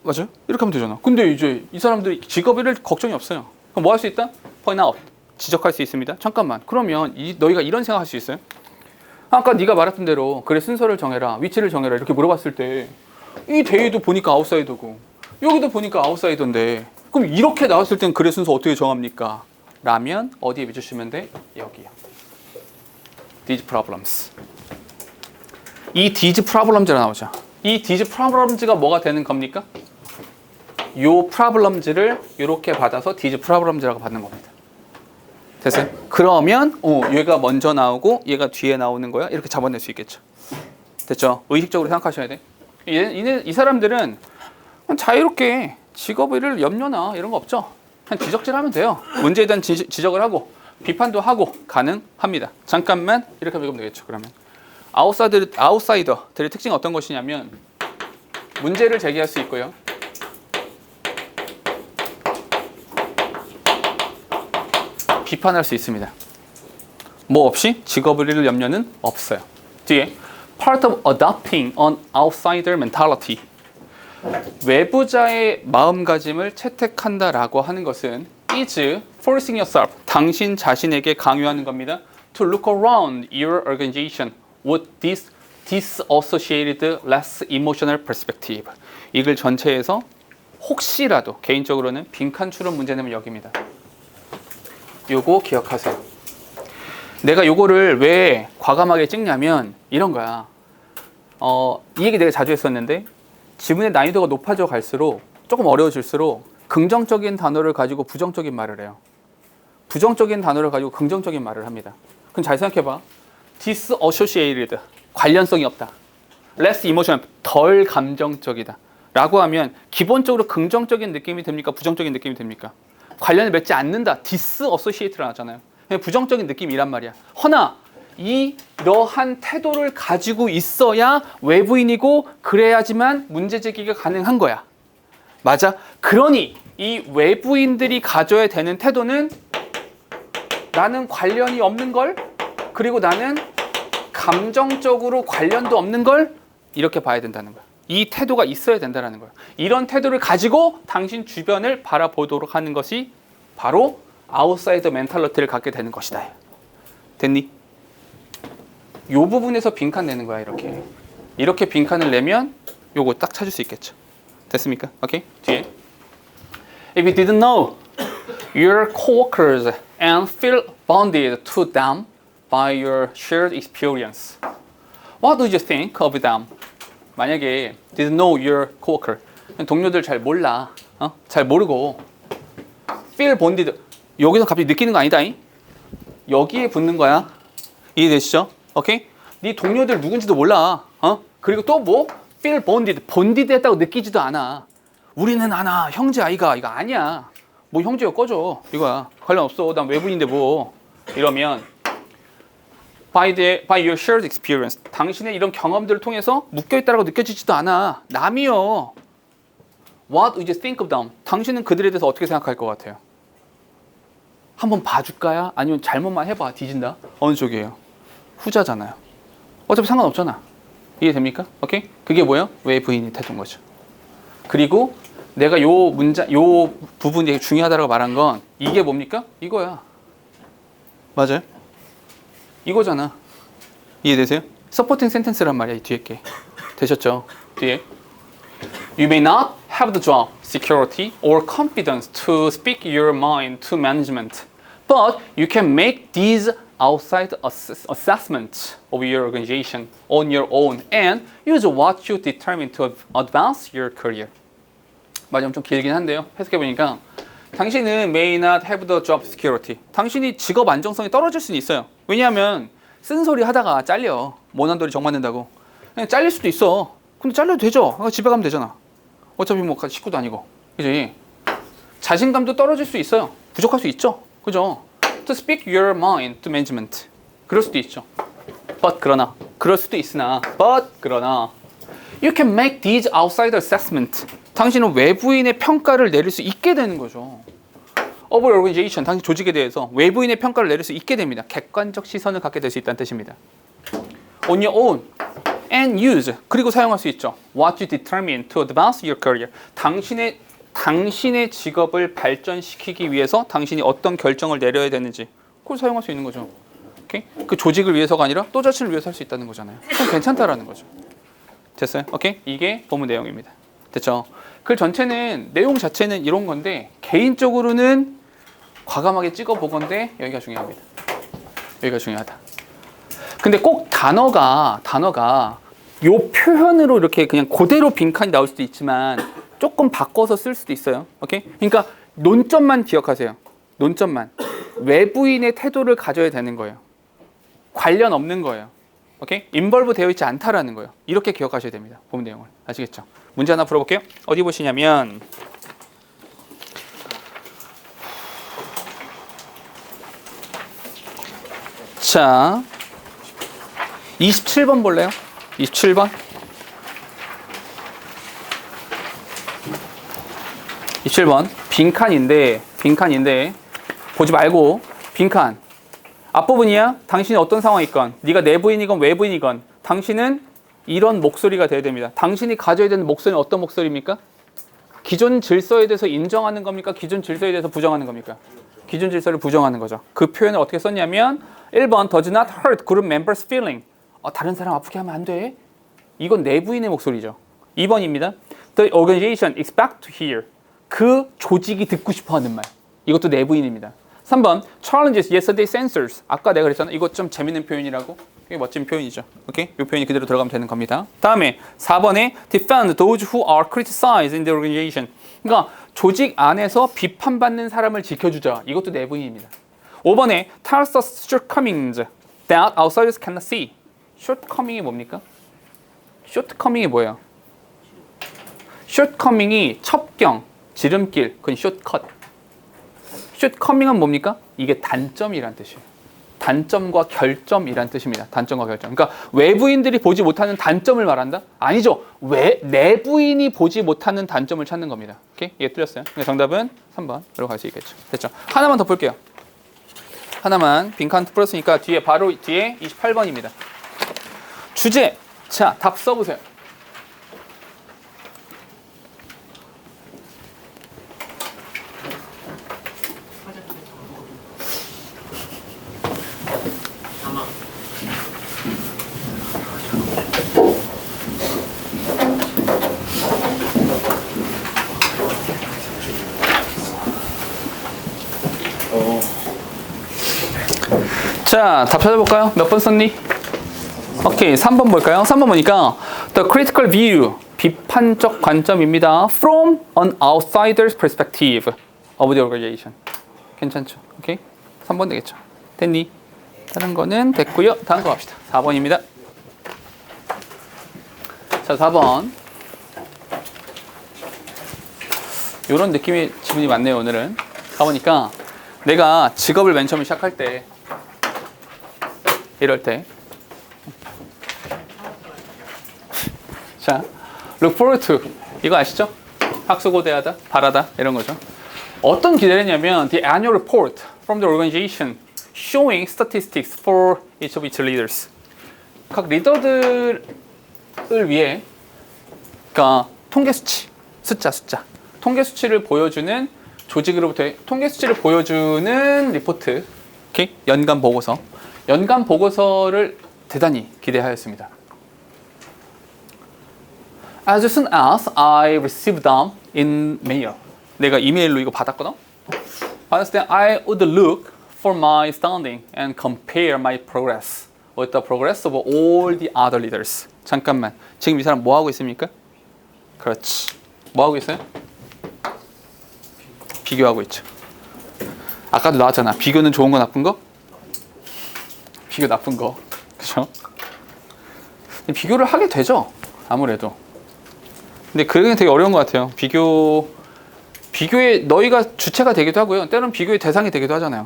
맞아요? 이렇게 하면 되잖아. 근데 이제 이 사람들이 직업 잃을 걱정이 없어요. 그럼 뭐 할 수 있다? point out. 지적할 수 있습니다. 잠깐만. 그러면 너희가 이런 생각할 수 있어요? 아까 네가 말했던 대로 그래 순서를 정해라. 위치를 정해라. 이렇게 물어봤을 때 이 데이도 보니까 아웃사이더고 여기도 보니까 아웃사이더인데 그럼 이렇게 나왔을 땐 그래 순서 어떻게 정합니까? 라면 어디에 맺으시면 돼? 여기요. These problems. 이 these problems가 나오죠. 이 these problems가 뭐가 되는 겁니까? 요 problems를 이렇게 받아서 these problems라고 받는 겁니다. 됐어요? 그러면 얘가 먼저 나오고 얘가 뒤에 나오는 거야. 이렇게 잡아낼 수 있겠죠. 됐죠? 의식적으로 생각하셔야 돼. 이 사람들은 자유롭게 직업을 염려나 이런 거 없죠. 그냥 지적질하면 돼요. 문제에 대한 지적을 하고 비판도 하고 가능합니다. 잠깐만 이렇게 하면 되겠죠. 그러면 아웃사이더들의 특징은 어떤 것이냐면 문제를 제기할 수 있고요. 비판할 수 있습니다. 뭐 없이 직업을 잃을 염려는 없어요. 뒤에 part of adopting an outsider mentality. 외부자의 마음가짐을 채택한다라고 하는 것은 is forcing yourself. 당신 자신에게 강요하는 겁니다. To look around your organization with this disassociated, less emotional perspective. 이걸 전체에서 혹시라도 개인적으로는 빈칸 추론 문제점을 여깁니다. 요거 기억하세요. 내가 요거를 왜 과감하게 찍냐면 이런 거야. 이 얘기 내가 자주 했었는데 지문의 난이도가 높아져 갈수록 조금 어려워질수록 긍정적인 단어를 가지고 부정적인 말을 해요. 부정적인 단어를 가지고 긍정적인 말을 합니다. 그럼 잘 생각해봐. disassociated, 관련성이 없다. less emotional, 덜 감정적이다. 라고 하면 기본적으로 긍정적인 느낌이 됩니까? 부정적인 느낌이 됩니까? 관련을 맺지 않는다. disassociate라고 하잖아요. 그냥 부정적인 느낌이란 말이야. 허나 이러한 태도를 가지고 있어야 외부인이고 그래야지만 문제 제기가 가능한 거야. 맞아? 그러니 이 외부인들이 가져야 되는 태도는 나는 관련이 없는 걸, 그리고 나는 감정적으로 관련도 없는 걸 이렇게 봐야 된다는 거야. 이 태도가 있어야 된다는 거야. 이런 태도를 가지고 당신 주변을 바라보도록 하는 것이 바로 아웃사이더 멘탈리티를 갖게 되는 것이다. 됐니? 이 부분에서 빈칸 내는 거야. 이렇게 빈칸을 내면 요거 딱 찾을 수 있겠죠. 됐습니까? 오케이? 뒤에 If you didn't know your coworkers and feel bonded to them by your shared experience, what do you think of them? 만약에 didn't know your coworker, 동료들 잘 몰라, 잘 모르고 feel bonded, 여기서 갑자기 느끼는 거 아니다. 여기에 붙는 거야. 이해되시죠? 오케이? 네 동료들 누군지도 몰라. 그리고 또 뭐? feel bonded, 본디드 했다고 느끼지도 않아. 우리는 아나, 형제 아이가, 이거 아니야. 뭐 형제가 꺼져. 이거야. 관련 없어. 난 외부인인데 뭐. 이러면 by your shared experience, 당신의 이런 경험들을 통해서 묶여있다라고 느껴지지도 않아. 남이요. What would you think of them? 당신은 그들에 대해서 어떻게 생각할 것 같아요? 한번 봐줄까요? 아니면 잘못만 해봐. 뒤진다. 어느 쪽이에요? 후자잖아요. 어차피 상관없잖아. 이해됩니까? 오케이? 그게 뭐예요? 외부인이 태도인 거죠. 그리고 내가 요 부분이 되게 중요하다고 말한 건 이게 뭡니까? 이거야. 맞아요? 이거잖아. 이해되세요? 서포팅 센텐스란 말이야. 이 뒤에 게. 되셨죠? 뒤에. You may not have the job, security, or confidence to speak your mind to management, but you can make these outside assessments of your organization on your own and use what you determine to advance your career. 말이 엄청 길긴 한데요. 해석해보니까 당신은 may not have the job security. 당신이 직업 안정성이 떨어질 수는 있어요. 왜냐하면 쓴소리 하다가 잘려. 모난돌이 정 맞는다고. 그냥 잘릴 수도 있어. 근데 잘려도 되죠. 집에 가면 되잖아. 어차피 뭐 식구도 아니고. 그지? 자신감도 떨어질 수 있어요. 부족할 수 있죠. 그죠? To speak your mind to management. 그럴 수도 있죠. But 그러나. 그럴 수도 있으나. But 그러나. You can make these outside assessment. 당신은 외부인의 평가를 내릴 수 있게 되는 거죠. Of your organization, 당신 조직에 대해서 외부인의 평가를 내릴 수 있게 됩니다. 객관적 시선을 갖게 될 수 있다는 뜻입니다. On your own and use, 그리고 사용할 수 있죠. What you determine to advance your career. 당신의 직업을 발전시키기 위해서 당신이 어떤 결정을 내려야 되는지 그걸 사용할 수 있는 거죠. 오케이? 그 조직을 위해서가 아니라 또 자신을 위해서 할 수 있다는 거잖아요. 그럼 괜찮다라는 거죠. 됐어요? 오케이? 이게 본문 내용입니다. 됐죠? 글 전체는 내용 자체는 이런 건데 개인적으로는 과감하게 찍어보건데 여기가 중요합니다. 여기가 중요하다. 근데 꼭 단어가 요 표현으로 이렇게 그냥 그대로 빈칸이 나올 수도 있지만 조금 바꿔서 쓸 수도 있어요. 오케이? 그러니까 논점만 기억하세요. 논점만. 외부인의 태도를 가져야 되는 거예요. 관련 없는 거예요. 오케이? 인벌브 되어 있지 않다라는 거예요. 이렇게 기억하셔야 됩니다. 본 내용을. 아시겠죠? 문제 하나 풀어볼게요. 어디 보시냐면 자 27번 볼래요? 27번 27번 빈칸인데 보지 말고 빈칸 앞부분이야. 당신이 어떤 상황이건 네가 내부인이건 외부인이건 당신은 이런 목소리가 돼야 됩니다. 당신이 가져야 되는 목소리는 어떤 목소리입니까? 기존 질서에 대해서 인정하는 겁니까? 기존 질서에 대해서 부정하는 겁니까? 기존 질서를 부정하는 거죠. 그 표현을 어떻게 썼냐면 1번 does not hurt group members feeling. 다른 사람 아프게 하면 안 돼. 이건 내부인의 목소리죠. 2번입니다. The organization expect to hear. 그 조직이 듣고 싶어하는 말. 이것도 내부인입니다. 3번 challenges yesterday's answers. 아까 내가 그랬잖아. 이거 좀 재밌는 표현이라고. 이게 멋진 표현이죠. 오케이? 이 표현이 그대로 들어가면 되는 겁니다. 다음에 4번에 defend those who are criticized in the organization. 그러니까 조직 안에서 비판받는 사람을 지켜주자. 이것도 내부인입니다. 5번에 tells us shortcomings that outsiders cannot see. shortcoming이 뭡니까? shortcoming이 뭐예요? shortcoming이 첩경, 지름길, 그건 shortcut. shortcoming은 뭡니까? 이게 단점이란 뜻이에요. 단점과 결점이란 뜻입니다. 단점과 결점. 그러니까 외부인들이 보지 못하는 단점을 말한다? 아니죠. 왜 내부인이 보지 못하는 단점을 찾는 겁니다. 오케이? 이게 틀렸어요. 그러니까 정답은 3번으로 갈 수 있겠죠. 됐죠? 하나만 더 볼게요. 하나만 빈칸 풀었으니까 바로 뒤에 28번입니다. 주제. 자, 답 써보세요. 자, 답 찾아볼까요? 몇 번 썼니? 오케이, 3번 볼까요? 3번 보니까 The critical view, 비판적 관점입니다. From an outsider's perspective of the organization. 괜찮죠? 오케이, 3번 되겠죠? 됐니? 다른 거는 됐고요. 다음 거 갑시다. 4번입니다. 자, 4번. 이런 느낌의 지문이 많네요, 오늘은. 가보니까 내가 직업을 맨 처음에 시작할 때 이럴 때 자, look forward to 이거 아시죠? 학수고대하다, 바라다 이런 거죠. 어떤 기대를 했냐면 the annual report from the organization showing statistics for each of its leaders. 각 리더들을 위해 그러니까 통계 수치, 숫자 통계 수치를 보여주는 조직으로부터의 통계 수치를 보여주는 리포트, 오케이? 연간 보고서를 대단히 기대하였습니다. As soon as I received them in mail, 내가 이메일로 이거 받았거든. 받았을 때 I would look for my standing and compare my progress with the progress of all the other leaders. 잠깐만, 지금 이 사람 뭐 하고 있습니까? 그렇지. 뭐 하고 있어요? 비교하고 있죠. 아까도 나왔잖아. 비교는 좋은 거 나쁜 거? 비교 나쁜 거. 그죠? 비교를 하게 되죠. 아무래도. 근데 그게 되게 어려운 것 같아요. 비교의 너희가 주체가 되기도 하고요. 때로는 비교의 대상이 되기도 하잖아요.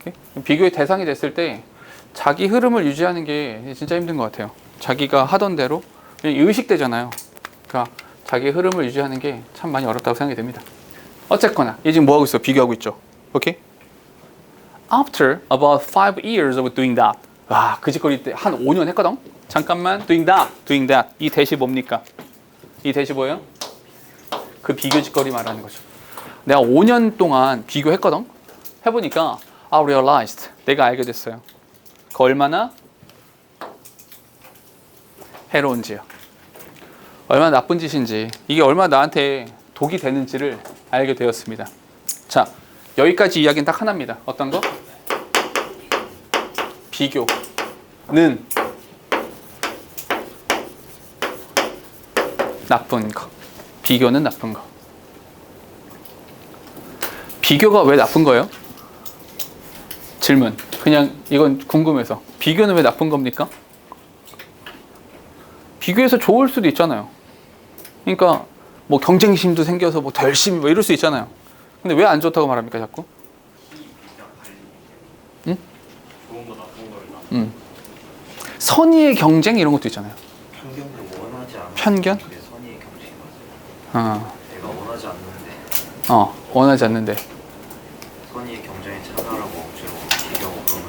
오케이? 비교의 대상이 됐을 때 자기 흐름을 유지하는 게 진짜 힘든 것 같아요. 자기가 하던 대로 의식되잖아요. 그러니까 자기 흐름을 유지하는 게 참 많이 어렵다고 생각이 됩니다. 어쨌거나 얘 지금 뭐 하고 있어? 비교하고 있죠. 오케이? After about 5 years of doing that. 와, 그 짓거리 때 한 5년 했거든? 잠깐만, doing that. 이 대시 뭡니까? 이 대시 뭐예요? 그 비교 짓거리 말하는 거죠. 내가 5년 동안 비교했거든? 해보니까 I realized, 내가 알게 됐어요. 그 얼마나 해로운지요. 얼마나 나쁜 짓인지, 이게 얼마나 나한테 독이 되는지를 알게 되었습니다. 자, 여기까지 이야기는 딱 하나입니다. 어떤 거? 비교는 나쁜 거. 비교는 나쁜 거. 비교가 왜 나쁜 거예요? 질문. 그냥 이건 궁금해서. 비교는 왜 나쁜 겁니까? 비교해서 좋을 수도 있잖아요. 그러니까 뭐 경쟁심도 생겨서 뭐 더 열심히 뭐 이럴 수 있잖아요. 근데 왜 안 좋다고 말합니까, 자꾸? 응? 좋은 거 나쁜 거를 선의의 경쟁 이런 것도 있잖아요. 편견을 원하지 않는 편견? 게 선의의 경쟁이 맞아요. 내가 원하지 않는데 원하지 않는데. 선의의 경쟁에 참가하라고 억지로 비교하고 그러면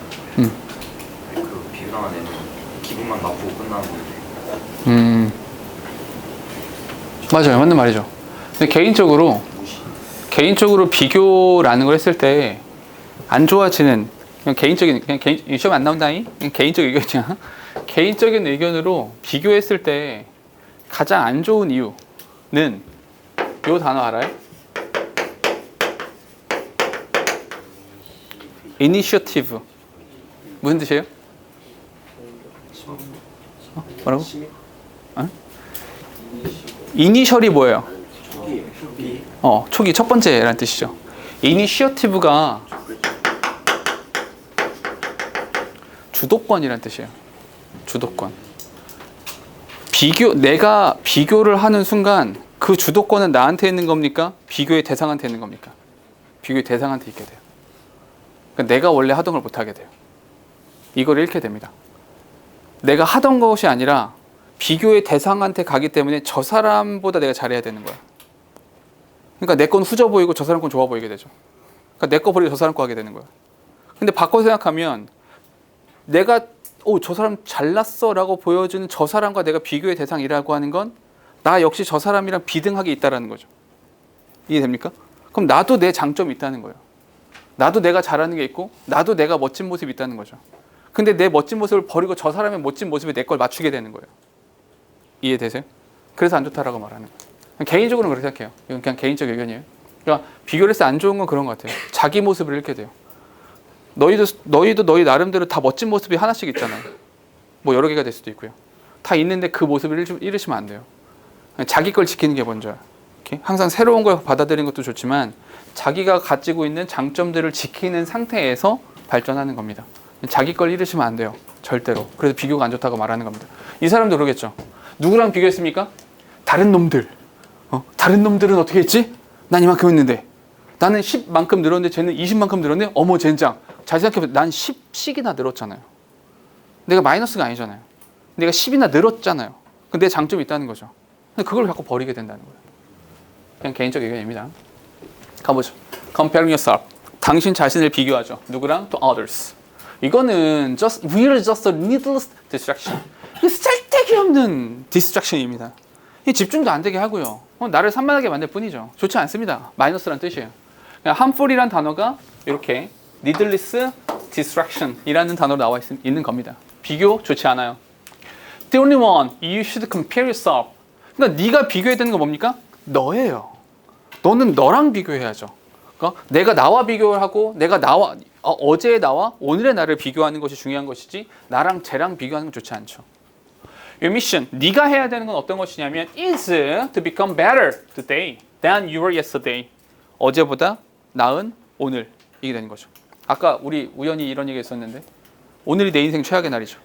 그 비교당한 애는 기분만 나쁘고 끝나는 건데. 맞아요. 맞는 말이죠. 근데 개인적으로 비교라는 걸 했을 때 안 좋아지는 그냥 개인 시험 안 나온다니? 그냥 개인적인 의견이야. 개인적인 의견으로 비교했을 때 가장 안 좋은 이유는 요 단어 알아요? 이니셔티브. 무슨 뜻이에요? 뭐라고? 이니셜이 뭐예요? 초기 첫 번째라는 뜻이죠. 이니셔티브가 주도권이라는 뜻이에요. 주도권. 내가 비교를 하는 순간 그 주도권은 나한테 있는 겁니까? 비교의 대상한테 있는 겁니까? 비교의 대상한테 있게 돼요. 그러니까 내가 원래 하던 걸 못 하게 돼요. 이걸 잃게 됩니다. 내가 하던 것이 아니라 비교의 대상한테 가기 때문에 저 사람보다 내가 잘해야 되는 거야. 그러니까 내 건 후져 보이고 저 사람 건 좋아 보이게 되죠. 그러니까 내 거 버리고 저 사람 거 하게 되는 거야. 근데 바꿔서 생각하면 내가 저 사람 잘났어 라고 보여주는 저 사람과 내가 비교의 대상이라고 하는 건 나 역시 저 사람이랑 비등하게 있다라는 거죠. 이해됩니까? 그럼 나도 내 장점이 있다는 거예요. 나도 내가 잘하는 게 있고 나도 내가 멋진 모습이 있다는 거죠. 근데 내 멋진 모습을 버리고 저 사람의 멋진 모습에 내 걸 맞추게 되는 거예요. 이해되세요? 그래서 안 좋다라고 말하는 거예요. 개인적으로는 그렇게 생각해요. 이건 그냥 개인적 의견이에요. 그러니까 비교를 해서 안 좋은 건 그런 것 같아요. 자기 모습을 잃게 돼요. 너희도 너희 나름대로 다 멋진 모습이 하나씩 있잖아요. 뭐 여러 개가 될 수도 있고요. 다 있는데 그 모습을 잃으시면 안 돼요. 자기 걸 지키는 게 먼저야. 항상 새로운 걸 받아들이는 것도 좋지만 자기가 가지고 있는 장점들을 지키는 상태에서 발전하는 겁니다. 자기 걸 잃으시면 안 돼요. 절대로. 그래서 비교가 안 좋다고 말하는 겁니다. 이 사람도 그러겠죠. 누구랑 비교했습니까? 다른 놈들. 다른 놈들은 어떻게 했지? 난 이만큼 했는데. 나는 10만큼 늘었는데 쟤는 20만큼 늘었네? 어머 젠장. 잘 생각해보세요. 난 10씩이나 늘었잖아요. 내가 마이너스가 아니잖아요. 내가 10이나 늘었잖아요. 근데 내 장점이 있다는 거죠. 근데 그걸 자꾸 버리게 된다는 거예요. 그냥 개인적 의견입니다. 가보죠. Comparing yourself. 당신 자신을 비교하죠. 누구랑? To others. 이거는 we're just a needless distraction. 쓸데기 없는 distraction입니다. 이 집중도 안 되게 하고요. 나를 산만하게 만들 뿐이죠. 좋지 않습니다. 마이너스란 뜻이에요. harmful이란 단어가 이렇게 needless distraction이라는 단어로 나와 있는 겁니다. 비교 좋지 않아요. The only one you should compare yourself. 그러니까 네가 비교해야 되는 건 뭡니까? 너예요. 너는 너랑 비교해야죠. 그러니까 내가 나와 비교를 하고 내가 어제의 나와 오늘의 나를 비교하는 것이 중요한 것이지 나랑 쟤랑 비교하는 건 좋지 않죠. Your mission, 네가 해야 되는 건 어떤 것이냐면 is to become better today than you were yesterday. 어제보다 나은 오늘 이게 되는 거죠. 아까 우리 우연히 이런 얘기 했었는데 오늘이 내 인생 최악의 날이죠.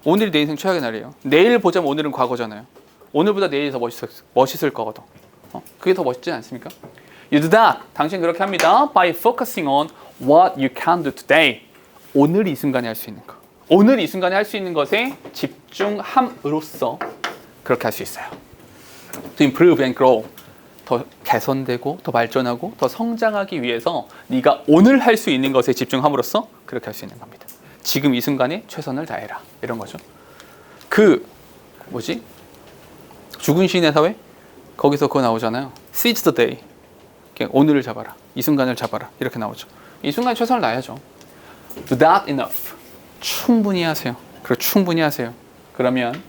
오늘이 내 인생 최악의 날이에요. 내일 보자면 오늘은 과거잖아요. 오늘보다 내일이 더 멋있을 거거든. 그게 더 멋있지 않습니까? You do that. 당신 그렇게 합니다. By focusing on what you can do today. 오늘 이 순간에 할 수 있는 거. 오늘 이 순간에 할 수 있는 것에 집중함으로써 그렇게 할 수 있어요. To improve and grow. 더 개선되고 더 발전하고 더 성장하기 위해서 네가 오늘 할 수 있는 것에 집중함으로써 그렇게 할 수 있는 겁니다. 지금 이 순간에 최선을 다해라. 이런 거죠. 죽은 시인의 사회? 거기서 그거 나오잖아요. Seize the day. 오늘을 잡아라. 이 순간을 잡아라. 이렇게 나오죠. 이 순간에 최선을 다해야죠. Do that enough. 충분히 하세요. 그리고 충분히 하세요. 그러면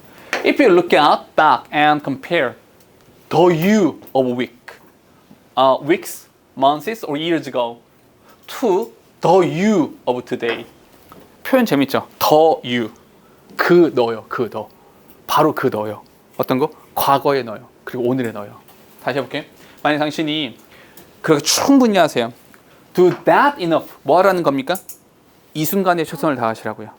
if you look back and compare the you of weeks, months or years ago to the you of today. 표현 재밌죠? The you. 그 너요. 그 너. 바로 그 너요. 어떤 거? 과거의 너요. 그리고 오늘의 너요. 다시 해볼게요. 만약 당신이 그렇게 충분히 하세요. Do that enough. 뭐 하라는 겁니까? 이 순간에 최선을 다하시라고요.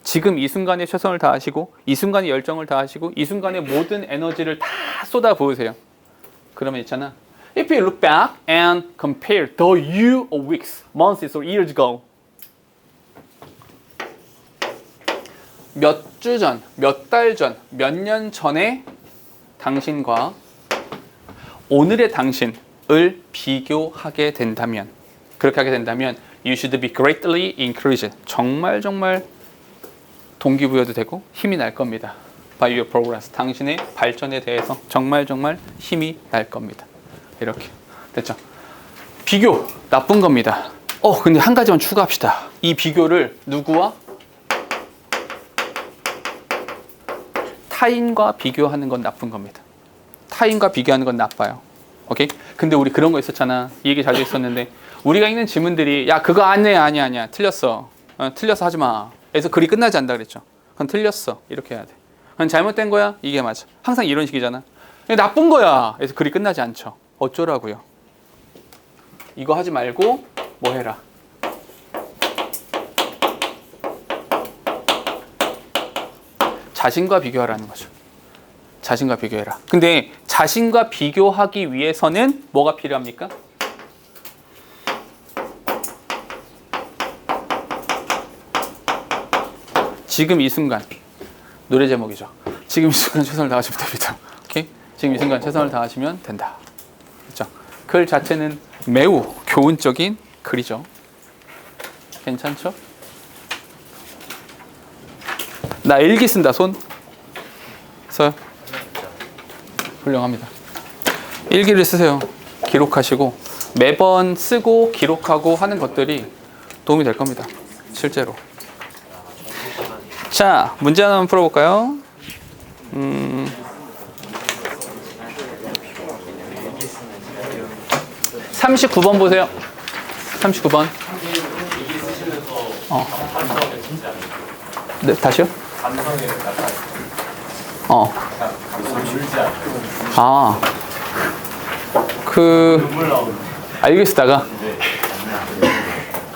지금 이 순간에 최선을 다하시고 이 순간에 열정을 다하시고 이 순간에 모든 에너지를 다 쏟아 부으세요. 그러면 있잖아. If you look back and compare the you of weeks, months or years ago. 몇 주 전, 몇 달 전, 몇 년 전에 당신과 오늘의 당신을 비교하게 된다면 그렇게 하게 된다면 You should be greatly encouraged. 정말 동기부여도 되고 힘이 날 겁니다. By your progress. 당신의 발전에 대해서 정말 힘이 날 겁니다. 이렇게 됐죠? 비교 나쁜 겁니다. 근데 한 가지만 추가합시다. 이 비교를 누구와? 타인과 비교하는 건 나쁜 겁니다. 타인과 비교하는 건 나빠요. 오케이? 근데 우리 그런 거 있었잖아. 이 얘기 자주 했었는데 우리가 읽는 지문들이 야 그거 아니야 틀렸어. 틀려서 하지 마. 그래서 글이 끝나지 않는다 그랬죠. 그건 틀렸어. 이렇게 해야 돼. 그건 잘못된 거야. 이게 맞아. 항상 이런 식이잖아. 나쁜 거야. 그래서 글이 끝나지 않죠. 어쩌라고요. 이거 하지 말고 뭐 해라. 자신과 비교하라는 거죠. 자신과 비교해라. 근데 자신과 비교하기 위해서는 뭐가 필요합니까? 지금 이 순간 노래 제목이죠. 지금 이 순간 최선을 다하시면 됩니다. 오케이? 지금 이 순간 최선을 다하시면 된다. 그렇죠? 글 자체는 매우 교훈적인 글이죠. 괜찮죠? 나 일기 쓴다. 손 써요. 훌륭합니다. 일기를 쓰세요. 기록하시고 매번 쓰고 기록하고 하는 것들이 도움이 될 겁니다. 실제로. 자, 문제 하나만 풀어볼까요? 39번 보세요. 39번. 네, 다시요? 일기 쓰다가?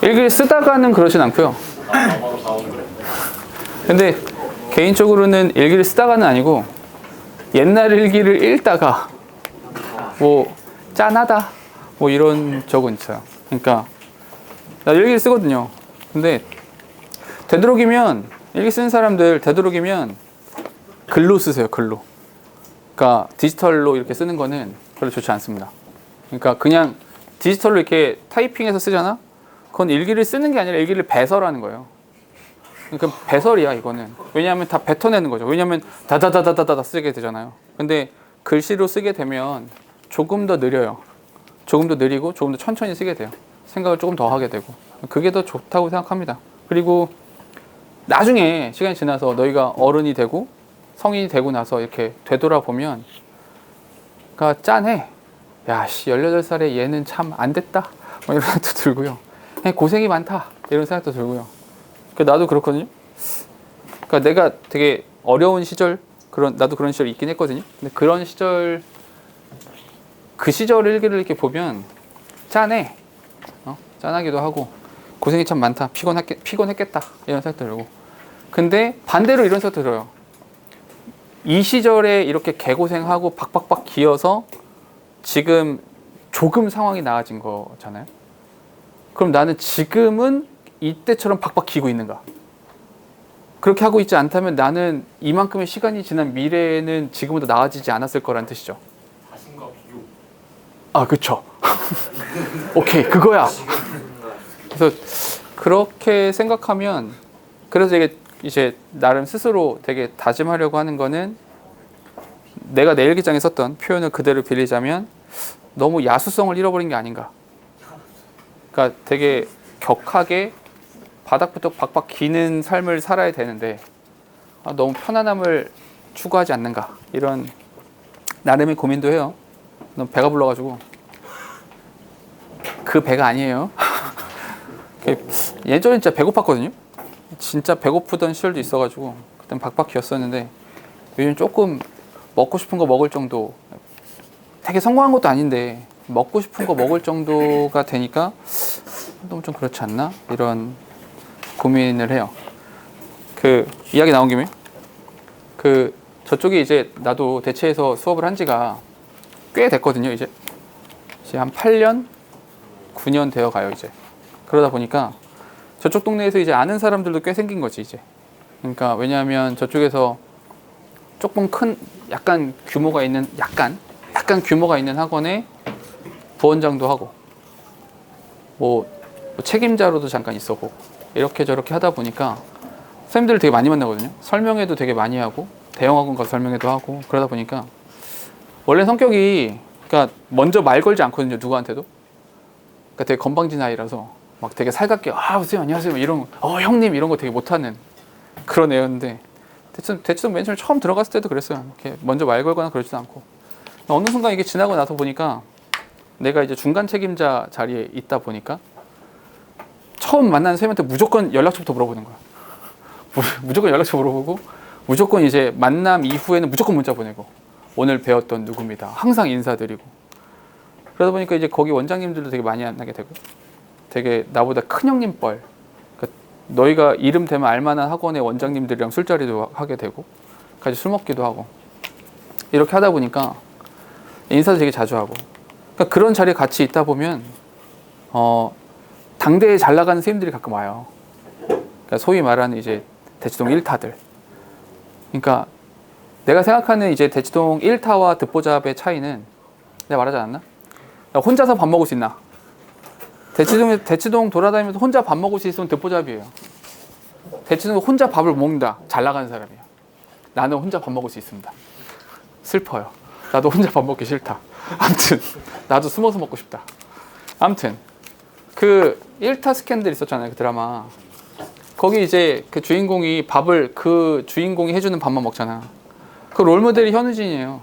일기를 쓰다가는 그러진 않고요. 근데 개인적으로는 일기를 쓰다가는 아니고 옛날 일기를 읽다가 뭐 짠하다 뭐 이런 적은 있어요. 그러니까 나 일기를 쓰거든요. 근데 되도록이면 일기 쓰는 사람들 되도록이면 글로 쓰세요. 글로. 그러니까 디지털로 이렇게 쓰는 거는 별로 좋지 않습니다. 그러니까 그냥 디지털로 이렇게 타이핑해서 쓰잖아? 그건 일기를 쓰는 게 아니라 일기를 배설하는 거예요. 그러니까 배설이야 이거는. 왜냐하면 다 뱉어내는 거죠. 왜냐하면 다다다다다다 쓰게 되잖아요. 근데 글씨로 쓰게 되면 조금 더 느려요. 조금 더 느리고 조금 더 천천히 쓰게 돼요. 생각을 조금 더 하게 되고. 그게 더 좋다고 생각합니다. 그리고 나중에 시간이 지나서 너희가 어른이 되고 성인이 되고 나서 이렇게 되돌아보면 그러니까 짠해. 야, 씨, 18살에 얘는 참 안 됐다. 뭐 이런 생각도 들고요. 그냥 고생이 많다. 이런 생각도 들고요. 나도 그렇거든요. 그러니까 내가 되게 어려운 시절, 나도 그런 시절 있긴 했거든요. 근데 그런 시절, 그 시절 일기를 이렇게 보면 짠해. 짠하기도 하고, 고생이 참 많다. 피곤했겠다. 이런 생각도 들고. 근데 반대로 이런 생각도 들어요. 이 시절에 이렇게 개고생하고 박박박 기어서 지금 조금 상황이 나아진 거잖아요. 그럼 나는 지금은 이때처럼 박박 기고 있는가? 그렇게 하고 있지 않다면 나는 이만큼의 시간이 지난 미래에는 지금보다 나아지지 않았을 거란 뜻이죠. 자신과 비교. 아, 그쵸. 오케이, 그거야. 그래서 그렇게 생각하면, 그래서 이제 나름 스스로 되게 다짐하려고 하는 거는 내가 내 일기장에 썼던 표현을 그대로 빌리자면 너무 야수성을 잃어버린 게 아닌가. 그러니까 되게 격하게 바닥부터 박박 기는 삶을 살아야 되는데 너무 편안함을 추구하지 않는가. 이런 나름의 고민도 해요. 너무 배가 불러가지고. 그 배가 아니에요. 예전에 진짜 배고팠거든요. 진짜 배고프던 시절도 있어가지고 그땐 박박 기었었는데 요즘 조금 먹고 싶은 거 먹을 정도, 되게 성공한 것도 아닌데 먹고 싶은 거 먹을 정도가 되니까 너무 좀 그렇지 않나? 이런 고민을 해요. 그 이야기 나온 김에 저쪽이 이제 나도 대체해서 수업을 한 지가 꽤 됐거든요. 이제 한 8년, 9년 되어 가요. 이제 그러다 보니까 저쪽 동네에서 이제 아는 사람들도 꽤 생긴 거지 이제. 그러니까 왜냐하면 저쪽에서 조금 큰 약간 규모가 있는 학원에 부원장도 하고 뭐 책임자로도 잠깐 있었고 이렇게 저렇게 하다 보니까 선생님들을 되게 많이 만나거든요. 설명회도 되게 많이 하고 대형학원 가서 설명회도 하고 그러다 보니까 원래 성격이 그러니까 먼저 말 걸지 않거든요. 누구한테도. 그러니까 되게 건방진 아이라서 막 되게 살갑게 선생님 안녕하세요 이런 형님 이런 거 되게 못하는 그런 애였는데 대충 맨 처음 들어갔을 때도 그랬어요. 이렇게 먼저 말 걸거나 그러지도 않고 어느 순간 이게 지나고 나서 보니까 내가 이제 중간 책임자 자리에 있다 보니까 처음 만나는 선생님한테 무조건 연락처부터 물어보는 거야. 무조건 연락처 물어보고 무조건 이제 만남 이후에는 무조건 문자 보내고 오늘 배웠던 누구입니다. 항상 인사드리고 그러다 보니까 이제 거기 원장님들도 되게 많이 만나게 되고 되게 나보다 큰 형님 뻘 그러니까 너희가 이름 되면 알만한 학원의 원장님들이랑 술자리도 하게 되고 같이 술 먹기도 하고 이렇게 하다 보니까 인사도 되게 자주 하고 그러니까 그런 자리에 같이 있다 보면 당대에 잘 나가는 선생님들이 가끔 와요. 그러니까 소위 말하는 이제 대치동 1타들. 그러니까 내가 생각하는 이제 대치동 1타와 듣보잡의 차이는 내가 말하지 않았나? 야, 혼자서 밥 먹을 수 있나? 대치동 돌아다니면서 혼자 밥 먹을 수 있으면 듣보잡이에요. 대치동 혼자 밥을 먹는다. 잘 나가는 사람이에요. 나는 혼자 밥 먹을 수 있습니다. 슬퍼요. 나도 혼자 밥 먹기 싫다. 아무튼 나도 숨어서 먹고 싶다. 아무튼 그 1타 스캔들 있었잖아요. 그 드라마. 거기 이제 그 주인공이 밥을 그 주인공이 해주는 밥만 먹잖아. 그 롤모델이 현우진이에요.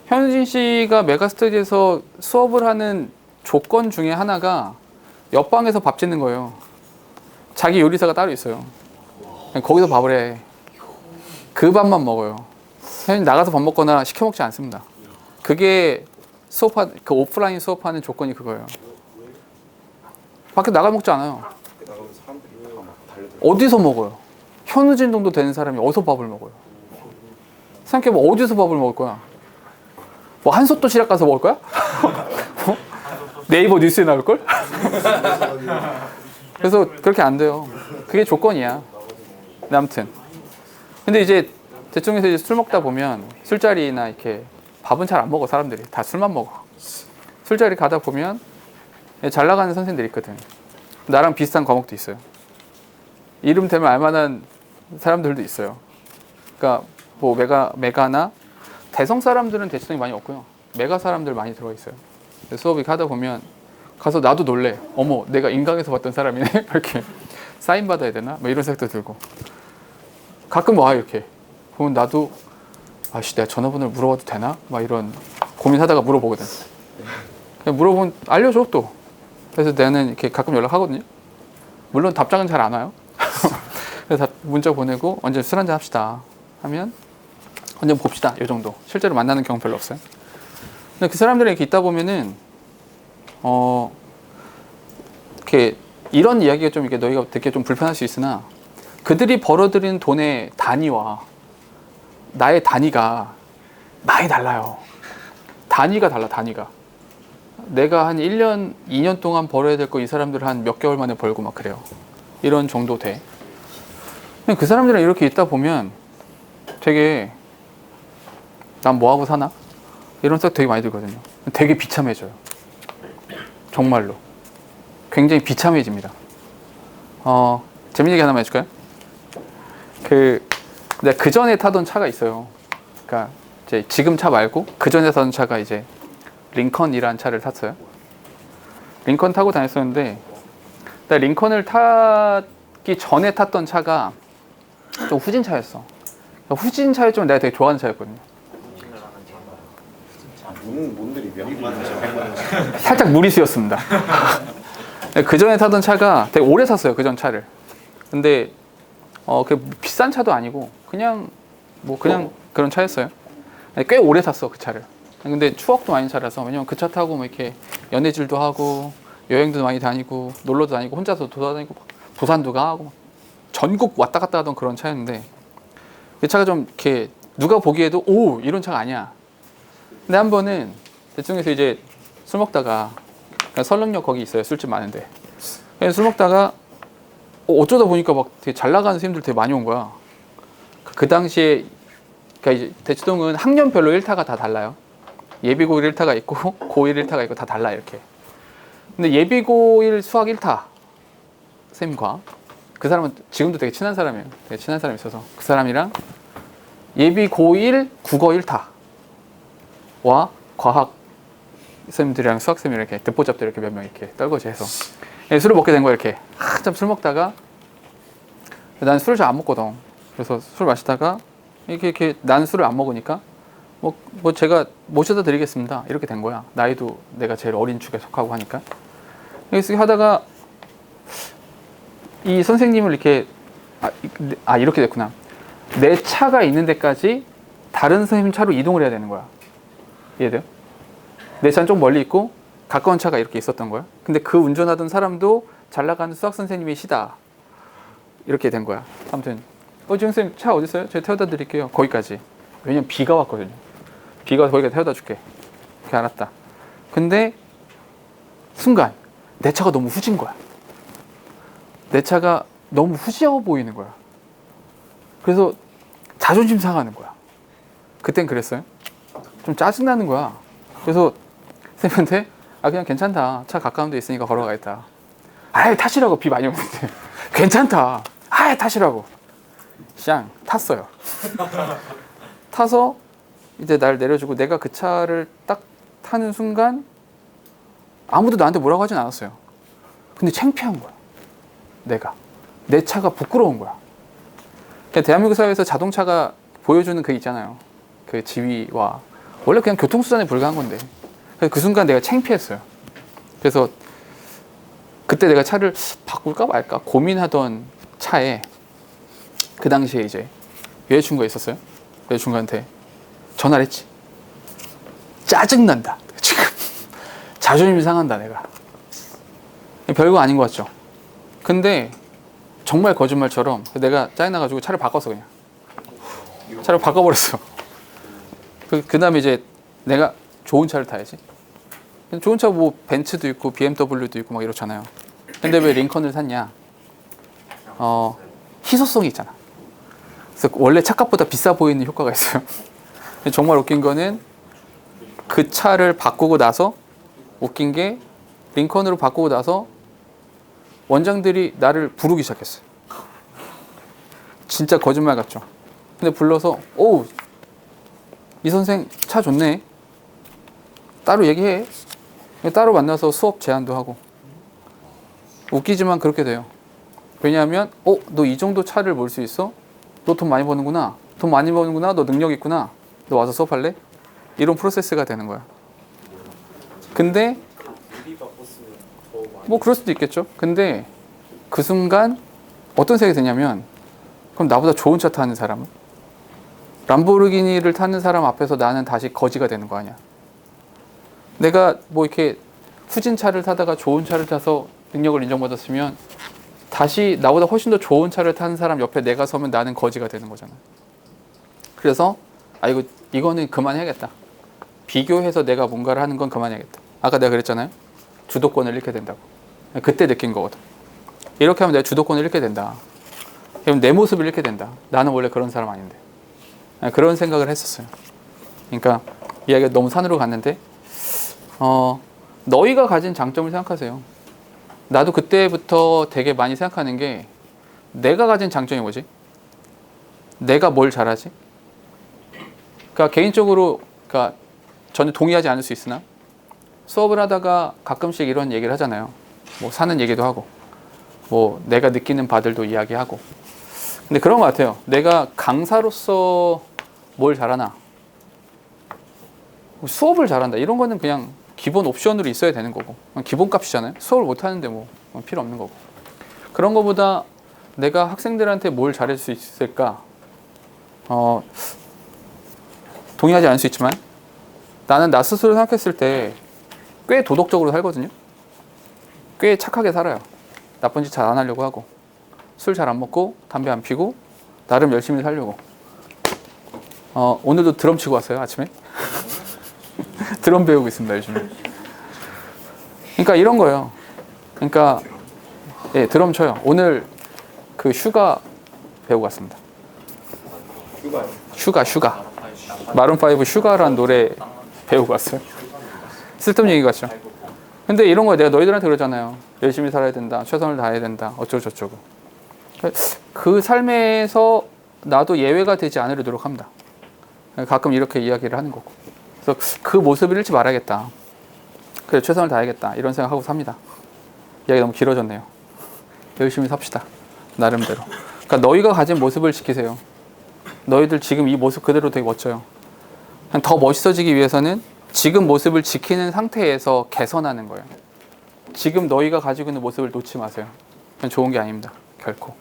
현우진 씨가 메가스터디에서 수업을 하는 조건 중에 하나가 옆방에서 밥 짓는 거예요. 자기 요리사가 따로 있어요. 거기서 밥을 해. 그 밥만 먹어요. 현우진 나가서 밥 먹거나 시켜 먹지 않습니다. 그게 그 오프라인 수업하는 조건이 그거예요. 밖에 나가 먹지 않아요. 어디서 먹어요? 현우진 정도 되는 사람이 어디서 밥을 먹어요? 생각해봐. 어디서 밥을 먹을 거야? 뭐 한솥 도시락 가서 먹을 거야? 어? 네이버 뉴스에 나올걸? 그래서 그렇게 안 돼요. 그게 조건이야. 근데 아무튼 근데 이제 대충해서 이제 술 먹다 보면 술자리나 이렇게 밥은 잘 안 먹어. 사람들이 다 술만 먹어. 술자리 가다 보면 잘 나가는 선생님들이 있거든. 나랑 비슷한 과목도 있어요. 이름 되면 알만한 사람들도 있어요. 그러니까 뭐 메가나 대성 사람들은 대치동이 많이 없고요. 메가 사람들 많이 들어가 있어요. 수업이 하다 보면 가서 나도 놀래. 어머, 내가 인강에서 봤던 사람이네. 이렇게 사인 받아야 되나? 뭐 이런 생각도 들고. 가끔 와 이렇게 보면 나도 아씨 내가 전화번호를 물어봐도 되나? 막 이런 고민하다가 물어보거든. 그냥 물어보면 알려줘 또. 그래서 나는 이렇게 가끔 연락하거든요. 물론 답장은 잘 안 와요. 그래서 문자 보내고 언제 술 한잔 합시다 하면 언제 봅시다 이 정도. 실제로 만나는 경우 별로 없어요. 근데 그 사람들이 이렇게 있다 보면은 이렇게 이런 이야기가 좀 이렇게 너희가 듣기 좀 불편할 수 있으나 그들이 벌어들인 돈의 단위와 나의 단위가 많이 달라요. 단위가 달라. 단위가 내가 한 1년 2년 동안 벌어야 될 거 이 사람들 한 몇 개월 만에 벌고 막 그래요. 이런 정도 돼. 그 사람들이랑 이렇게 있다 보면 되게 난 뭐하고 사나? 이런 생각 되게 많이 들거든요. 되게 비참해져요. 정말로 굉장히 비참해집니다. 재밌는 얘기 하나만 해줄까요? 내가 그 전에 타던 차가 있어요. 그러니까 이제 지금 차 말고 그 전에 타던 차가 이제 링컨이라는 차를 탔어요. 링컨 타고 다녔었는데 나 링컨을 타기 전에 탔던 차가 좀 후진 차였어. 후진 차였지만 내가 되게 좋아하는 차였거든요. 뭔들이 살짝 무리수였습니다. 그 전에 타던 차가 되게 오래 탔어요. 그 전 차를. 근데 그 비싼 차도 아니고 그냥 그런 차였어요. 꽤 오래 탔어 그 차를. 근데 추억도 많은 차라서 왜냐면 그 차 타고 뭐 이렇게 연애질도 하고 여행도 많이 다니고 놀러도 다니고 혼자서 돌아다니고 부산도 가고 전국 왔다 갔다 하던 그런 차였는데 그 차가 좀 이렇게 누가 보기에도 오 이런 차가 아니야. 근데 한 번은 대충해서 이제 술 먹다가 설렁역 거기 있어요. 술집 많은데 술 먹다가 어쩌다 보니까 막 되게 잘 나가는 선생님들 되게 많이 온 거야. 그 당시에 그러니까 이제 대치동은 학년별로 1타가 다 달라요. 예비 고1 1타가 있고 고1 1타가 있고 다 달라 이렇게. 근데 예비 고1 수학 1타 쌤과 그 사람은 지금도 되게 친한 사람이에요. 되게 친한 사람이 있어서 그 사람이랑 예비 고1 국어 1타와 과학 쌤들이랑 수학 쌤이랑 이렇게 듣보잡들 이렇게 몇 명 이렇게 떨거지 해서 술을 먹게 된 거야. 이렇게 한참 술 먹다가 난 술을 잘 안 먹거든. 그래서 술 마시다가 이렇게 난 술을 안 먹으니까 뭐 제가 모셔다 드리겠습니다 이렇게 된 거야. 나이도 내가 제일 어린 축에 속하고 하니까. 그래서 하다가 이 선생님을 이렇게 이렇게 됐구나. 내 차가 있는 데까지 다른 선생님 차로 이동을 해야 되는 거야. 이해돼요? 내 차는 좀 멀리 있고 가까운 차가 이렇게 있었던 거야. 근데 그 운전하던 사람도 잘 나가는 수학 선생님이시다 이렇게 된 거야. 아무튼 지금 선생님 차 어디 있어요? 제가 태워다 드릴게요. 거기까지. 왜냐면 비가 왔거든요. 비가 와서 거기까지 태워다 줄게. 그렇게 알았다. 근데 순간 내 차가 너무 후진 거야. 내 차가 너무 후지어 보이는 거야. 그래서 자존심 상하는 거야. 그땐 그랬어요. 좀 짜증나는 거야. 그래서 선생님한테 그냥 괜찮다. 차 가까운 데 있으니까 걸어가겠다. 아이 타시라고. 비 많이 오는데. 괜찮다. 아이 타시라고. 샹 탔어요. 타서 이제 날 내려주고 내가 그 차를 딱 타는 순간 아무도 나한테 뭐라고 하진 않았어요. 근데 창피한 거야. 내 차가 부끄러운 거야. 대한민국 사회에서 자동차가 보여주는 그 있잖아요. 그 지위와 원래 그냥 교통수단에 불과한 건데 그 순간 내가 창피했어요. 그래서 그때 내가 차를 바꿀까 말까 고민하던 차에 그 당시에 이제 여자친구가 있었어요. 여자친구한테 전화를 했지. 짜증난다. 지금 자존심이 상한다 내가. 별거 아닌 것 같죠. 근데 정말 거짓말처럼 내가 짜증나가지고 차를 바꿨어. 그냥 차를 바꿔버렸어. 그 다음에 이제 내가 좋은 차를 타야지. 좋은 차 뭐 벤츠도 있고 BMW도 있고 막 이렇잖아요. 근데 왜 링컨을 샀냐? 희소성이 있잖아. 그래서 원래 차값보다 비싸 보이는 효과가 있어요. 정말 웃긴 거는 그 차를 바꾸고 나서 웃긴 게 링컨으로 바꾸고 나서 원장들이 나를 부르기 시작했어요. 진짜 거짓말 같죠. 근데 불러서 오, 이 선생 차 좋네. 따로 얘기해. 따로 만나서 수업 제안도 하고. 웃기지만 그렇게 돼요. 왜냐하면 너 이 정도 차를 몰 수 있어? 너 돈 많이 버는구나. 돈 많이 버는구나. 너 능력 있구나. 너 와서 수업할래? 이런 프로세스가 되는 거야. 근데 뭐 그럴 수도 있겠죠. 근데 그 순간 어떤 생각이 드냐면 그럼 나보다 좋은 차 타는 사람은? 람보르기니를 타는 사람 앞에서 나는 다시 거지가 되는 거 아니야. 내가 뭐 이렇게 후진 차를 타다가 좋은 차를 타서 능력을 인정받았으면 다시 나보다 훨씬 더 좋은 차를 타는 사람 옆에 내가 서면 나는 거지가 되는 거잖아. 그래서 이거는 그만해야겠다. 비교해서 내가 뭔가를 하는 건 그만해야겠다. 아까 내가 그랬잖아요. 주도권을 잃게 된다고. 그때 느낀 거거든. 이렇게 하면 내가 주도권을 잃게 된다. 그럼 내 모습을 잃게 된다. 나는 원래 그런 사람 아닌데. 그런 생각을 했었어요. 그러니까 이야기가 너무 산으로 갔는데 너희가 가진 장점을 생각하세요. 나도 그때부터 되게 많이 생각하는 게 내가 가진 장점이 뭐지? 내가 뭘 잘하지? 그러니까 개인적으로 저는 동의하지 않을 수 있으나 수업을 하다가 가끔씩 이런 얘기를 하잖아요. 뭐 사는 얘기도 하고 뭐 내가 느끼는 바들도 이야기하고. 근데 그런 것 같아요. 내가 강사로서 뭘 잘하나? 수업을 잘한다. 이런 거는 그냥 기본 옵션으로 있어야 되는 거고. 기본값이잖아요. 수업을 못 하는데 뭐 필요 없는 거고. 그런 거보다 내가 학생들한테 뭘 잘할 수 있을까? 동의하지 않을 수 있지만 나는 나 스스로 생각했을 때 꽤 도덕적으로 살거든요. 꽤 착하게 살아요. 나쁜 짓 잘 안 하려고 하고 술 잘 안 먹고 담배 안 피고 나름 열심히 살려고. 오늘도 드럼 치고 왔어요. 아침에 드럼 배우고 있습니다. 요즘에. 그러니까 이런 거예요. 그러니까 드럼 쳐요. 오늘 그 슈가 배우고 왔습니다. 슈가 마룬5 슈가라는 노래 배우고 왔어요. 쓸데없는 얘기 같죠. 근데 이런 거 내가 너희들한테 그러잖아요. 열심히 살아야 된다. 최선을 다해야 된다. 어쩌고 저쩌고. 그 삶에서 나도 예외가 되지 않으려 노력합니다. 가끔 이렇게 이야기를 하는 거고. 그래서 그 모습을 잃지 말아야겠다. 그래 최선을 다해야겠다. 이런 생각하고 삽니다. 이야기 너무 길어졌네요. 열심히 삽시다. 나름대로. 그러니까 너희가 가진 모습을 지키세요. 너희들 지금 이 모습 그대로 되게 멋져요. 더 멋있어지기 위해서는 지금 모습을 지키는 상태에서 개선하는 거예요. 지금 너희가 가지고 있는 모습을 놓지 마세요. 그건 좋은 게 아닙니다. 결코.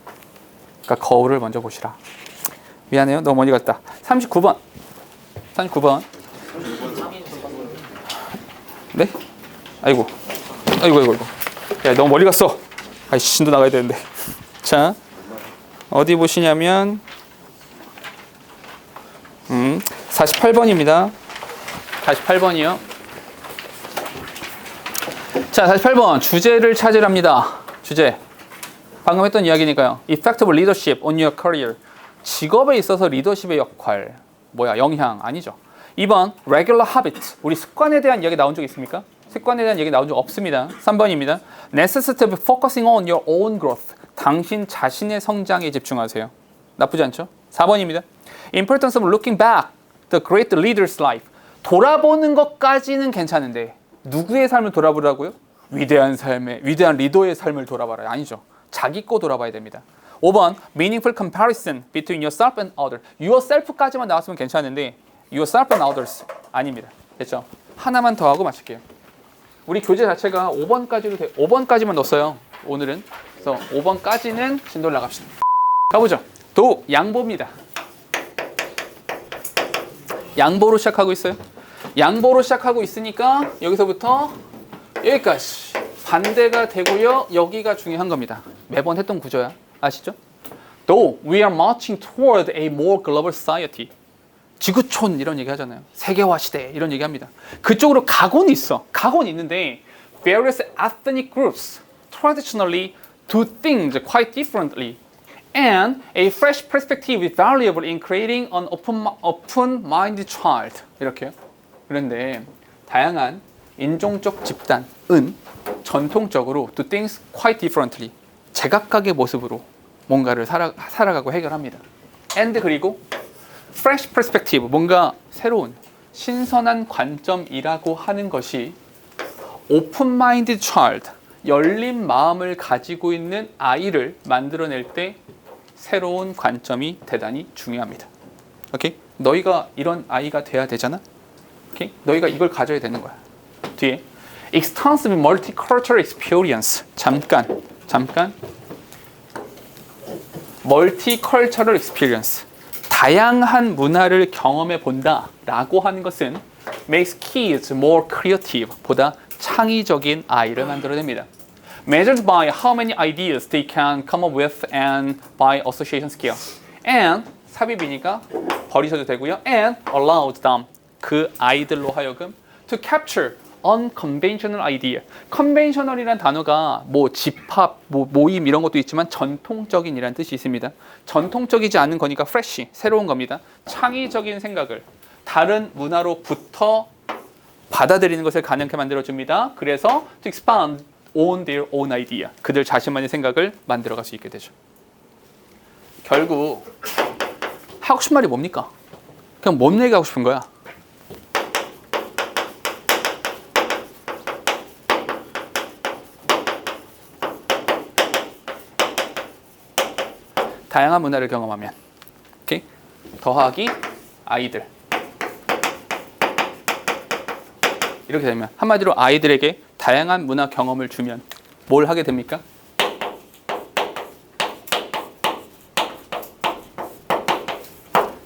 그러니까 거울을 먼저 보시라. 미안해요. 너무 멀리 갔다. 39번. 네? 아이고. 야, 너무 멀리 갔어. 아이씨, 신도 나가야 되는데. 자, 어디 보시냐면 48번입니다. 48번이요. 자, 48번. 주제를 찾으랍니다. 주제. 방금 했던 이야기니까요. Effective leadership on your career. 직업에 있어서 리더십의 역할, 영향 아니죠. 2번 regular habit, 우리 습관에 대한 이야기 나온 적 있습니까? 습관에 대한 얘기 나온 적 없습니다. 3번입니다. necessity of focusing on your own growth, 당신 자신의 성장에 집중하세요. 나쁘지 않죠? 4번입니다. importance of looking back, the great leader's life, 돌아보는 것까지는 괜찮은데 누구의 삶을 돌아보라고요? 위대한 리더의 삶을 돌아봐라. 아니죠. 자기 거 돌아봐야 됩니다. 5번 meaningful comparison between yourself and others, yourself까지만 나왔으면 괜찮은데 yourself and others 아닙니다. 됐죠? 하나만 더 하고 마칠게요. 우리 교재 자체가 5번까지만 넣었어요. 오늘은. 그래서 5번까지는 진도를 나갑시다. 가보죠. 도 양보입니다. 양보로 시작하고 있어요. 양보로 시작하고 있으니까 여기서부터 여기까지 반대가 되고요. 여기가 중요한 겁니다. 매번 했던 구조야. 아시죠? Though we are marching toward a more global society. 지구촌 이런 얘기 하잖아요. 세계화 시대 이런 얘기 합니다. 그쪽으로 가고는 있어. 가고는 있는데 various ethnic groups traditionally do things quite differently. And a fresh perspective is valuable in creating an open-minded child. 이렇게요. 그런데 다양한 인종적 집단은 전통적으로 do things quite differently. 제각각의 모습으로 뭔가를 살아가고 해결합니다. And 그리고 fresh perspective, 뭔가 새로운 신선한 관점이라고 하는 것이 open-minded child, 열린 마음을 가지고 있는 아이를 만들어낼 때 새로운 관점이 대단히 중요합니다. 오케이? 너희가 이런 아이가 돼야 되잖아? 오케이? 너희가 이걸 가져야 되는 거야. 뒤에 extensive multicultural experience. 잠깐. multicultural experience. 다양한 문화를 경험해 본다라고 하는 것은 makes kids more creative. 보다 창의적인 아이를 만들어냅니다. Measured by how many ideas they can come up with and by association skill. And 삽입이니까 버리셔도 되고요. And allowed them, 그 아이들로 하여금 to capture unconventional idea. conventional이라는 단어가 집합, 모임 이런 것도 있지만 전통적인이라는 뜻이 있습니다. 전통적이지 않은 거니까 fresh, 새로운 겁니다. 창의적인 생각을 다른 문화로부터 받아들이는 것을 가능하게 만들어줍니다. 그래서 to expand on their own idea. 그들 자신만의 생각을 만들어갈 수 있게 되죠. 결국 하고 싶은 말이 뭡니까? 그냥 뭔 얘기하고 싶은 거야? 다양한 문화를 경험하면, 오케이? 더하기 아이들. 이렇게 되면 한마디로 아이들에게 다양한 문화 경험을 주면 뭘 하게 됩니까?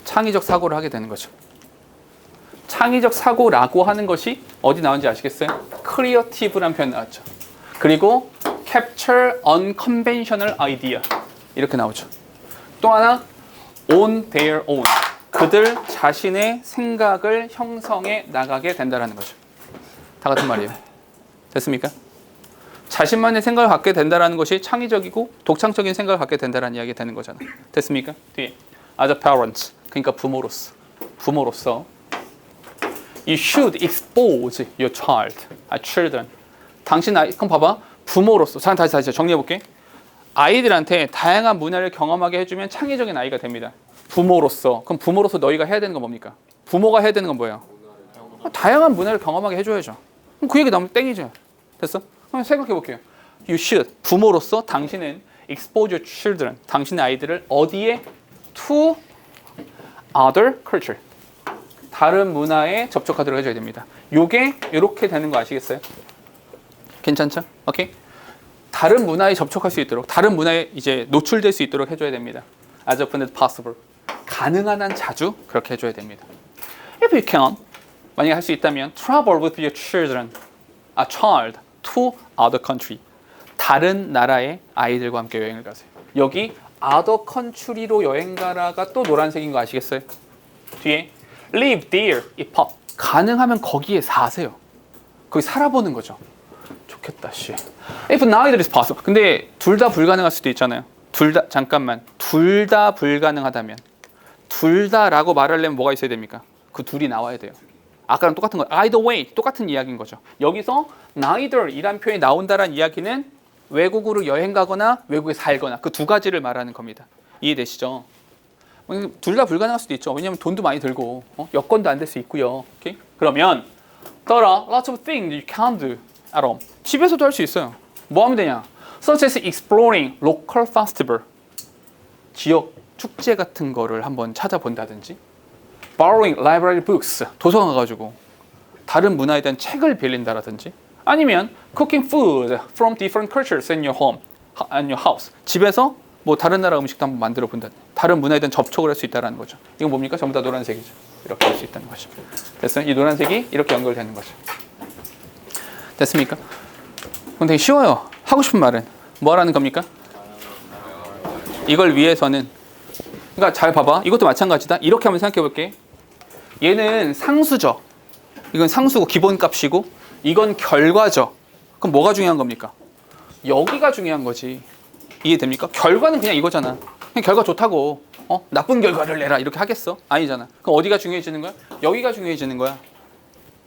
창의적 사고를 하게 되는 거죠. 창의적 사고라고 하는 것이 어디 나온지 아시겠어요? creative라는 표현 나왔죠. 그리고 capture unconventional idea 이렇게 나오죠. 또 하나 on their own, 그들 자신의 생각을 형성해 나가게 된다는 거죠. 다 같은 말이에요. 됐습니까? 자신만의 생각을 갖게 된다는 것이 창의적이고 독창적인 생각을 갖게 된다는 이야기 되는 거잖아. 됐습니까? 뒤에 as a parent, 그러니까 부모로서 you should expose your children. 당신 아이, 그럼 봐봐. 부모로서, 다시 정리해 볼게. 아이들한테 다양한 문화를 경험하게 해주면 창의적인 아이가 됩니다. 부모로서, 그럼 부모로서 너희가 해야 되는 건 뭡니까? 부모가 해야 되는 건 뭐예요? 다양한 문화를 경험하게 해줘야죠. 그럼 그 얘기 나오면 땡이죠. 됐어? 그럼 생각해 볼게요. You should, 부모로서 당신은 expose your children, 당신의 아이들을 어디에? To other culture, 다른 문화에 접촉하도록 해줘야 됩니다. 요게 이렇게 되는 거 아시겠어요? 괜찮죠? 오케이? 다른 문화에 접촉할 수 있도록, 다른 문화에 이제 노출될 수 있도록 해줘야 됩니다. As often as possible. 가능한 한 자주 그렇게 해줘야 됩니다. If you can, 만약에 할 수 있다면 travel with your child to other country. 다른 나라의 아이들과 함께 여행을 가세요. 여기 other country로 여행 가라가 또 노란색인 거 아시겠어요? 뒤에 live there if possible. 가능하면 거기에 사세요. 거기 살아보는 거죠. 좋겠다, 씨. If neither is possible. 근데 둘 다 불가능할 수도 있잖아요. 둘 다 불가능하다면 둘 다라고 말하려면 뭐가 있어야 됩니까? 그 둘이 나와야 돼요. 아까랑 똑같은 거예요. Either way, 똑같은 이야기인 거죠. 여기서 neither이란 표현이 나온다는 이야기는 외국으로 여행 가거나 외국에 살거나 그 두 가지를 말하는 겁니다. 이해되시죠? 둘 다 불가능할 수도 있죠. 왜냐하면 돈도 많이 들고 여건도 안 될 수 있고요. 오케이? 그러면 There are lots of things you can do at home. 집에서도 할 수 있어요. 뭐 하면 되냐? Such as exploring local festival. 지역 축제 같은 거를 한번 찾아본다든지 borrowing library books. 도서관 가가지고 다른 문화에 대한 책을 빌린다라든지 아니면 cooking food from different cultures in your home, in your house. 집에서 뭐 다른 나라 음식도 한번 만들어 본다. 다른 문화에 대한 접촉을 할 수 있다는 거죠. 이건 뭡니까? 전부 다 노란색이죠. 이렇게 할 수 있다는 거죠. 됐어요? 이 노란색이 이렇게 연결되는 거죠. 됐습니까? 그럼 되게 쉬워요. 하고 싶은 말은 뭐라는 겁니까? 이걸 위해서는 그러니까 잘 봐봐. 이것도 마찬가지다. 이렇게 한번 생각해 볼게. 얘는 상수죠. 이건 상수고 기본값이고 이건 결과죠. 그럼 뭐가 중요한 겁니까? 여기가 중요한 거지. 이해됩니까? 결과는 그냥 이거잖아. 그냥 결과 좋다고 나쁜 결과를 내라 이렇게 하겠어? 아니잖아. 그럼 어디가 중요해지는 거야? 여기가 중요해지는 거야.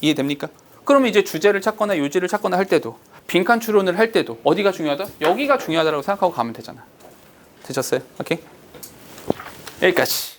이해됩니까? 그러면 이제 주제를 찾거나 요지를 찾거나 할 때도 빈칸 추론을 할 때도 어디가 중요하다? 여기가 중요하다고 생각하고 가면 되잖아. 되셨어요? 오케이? 여기까지.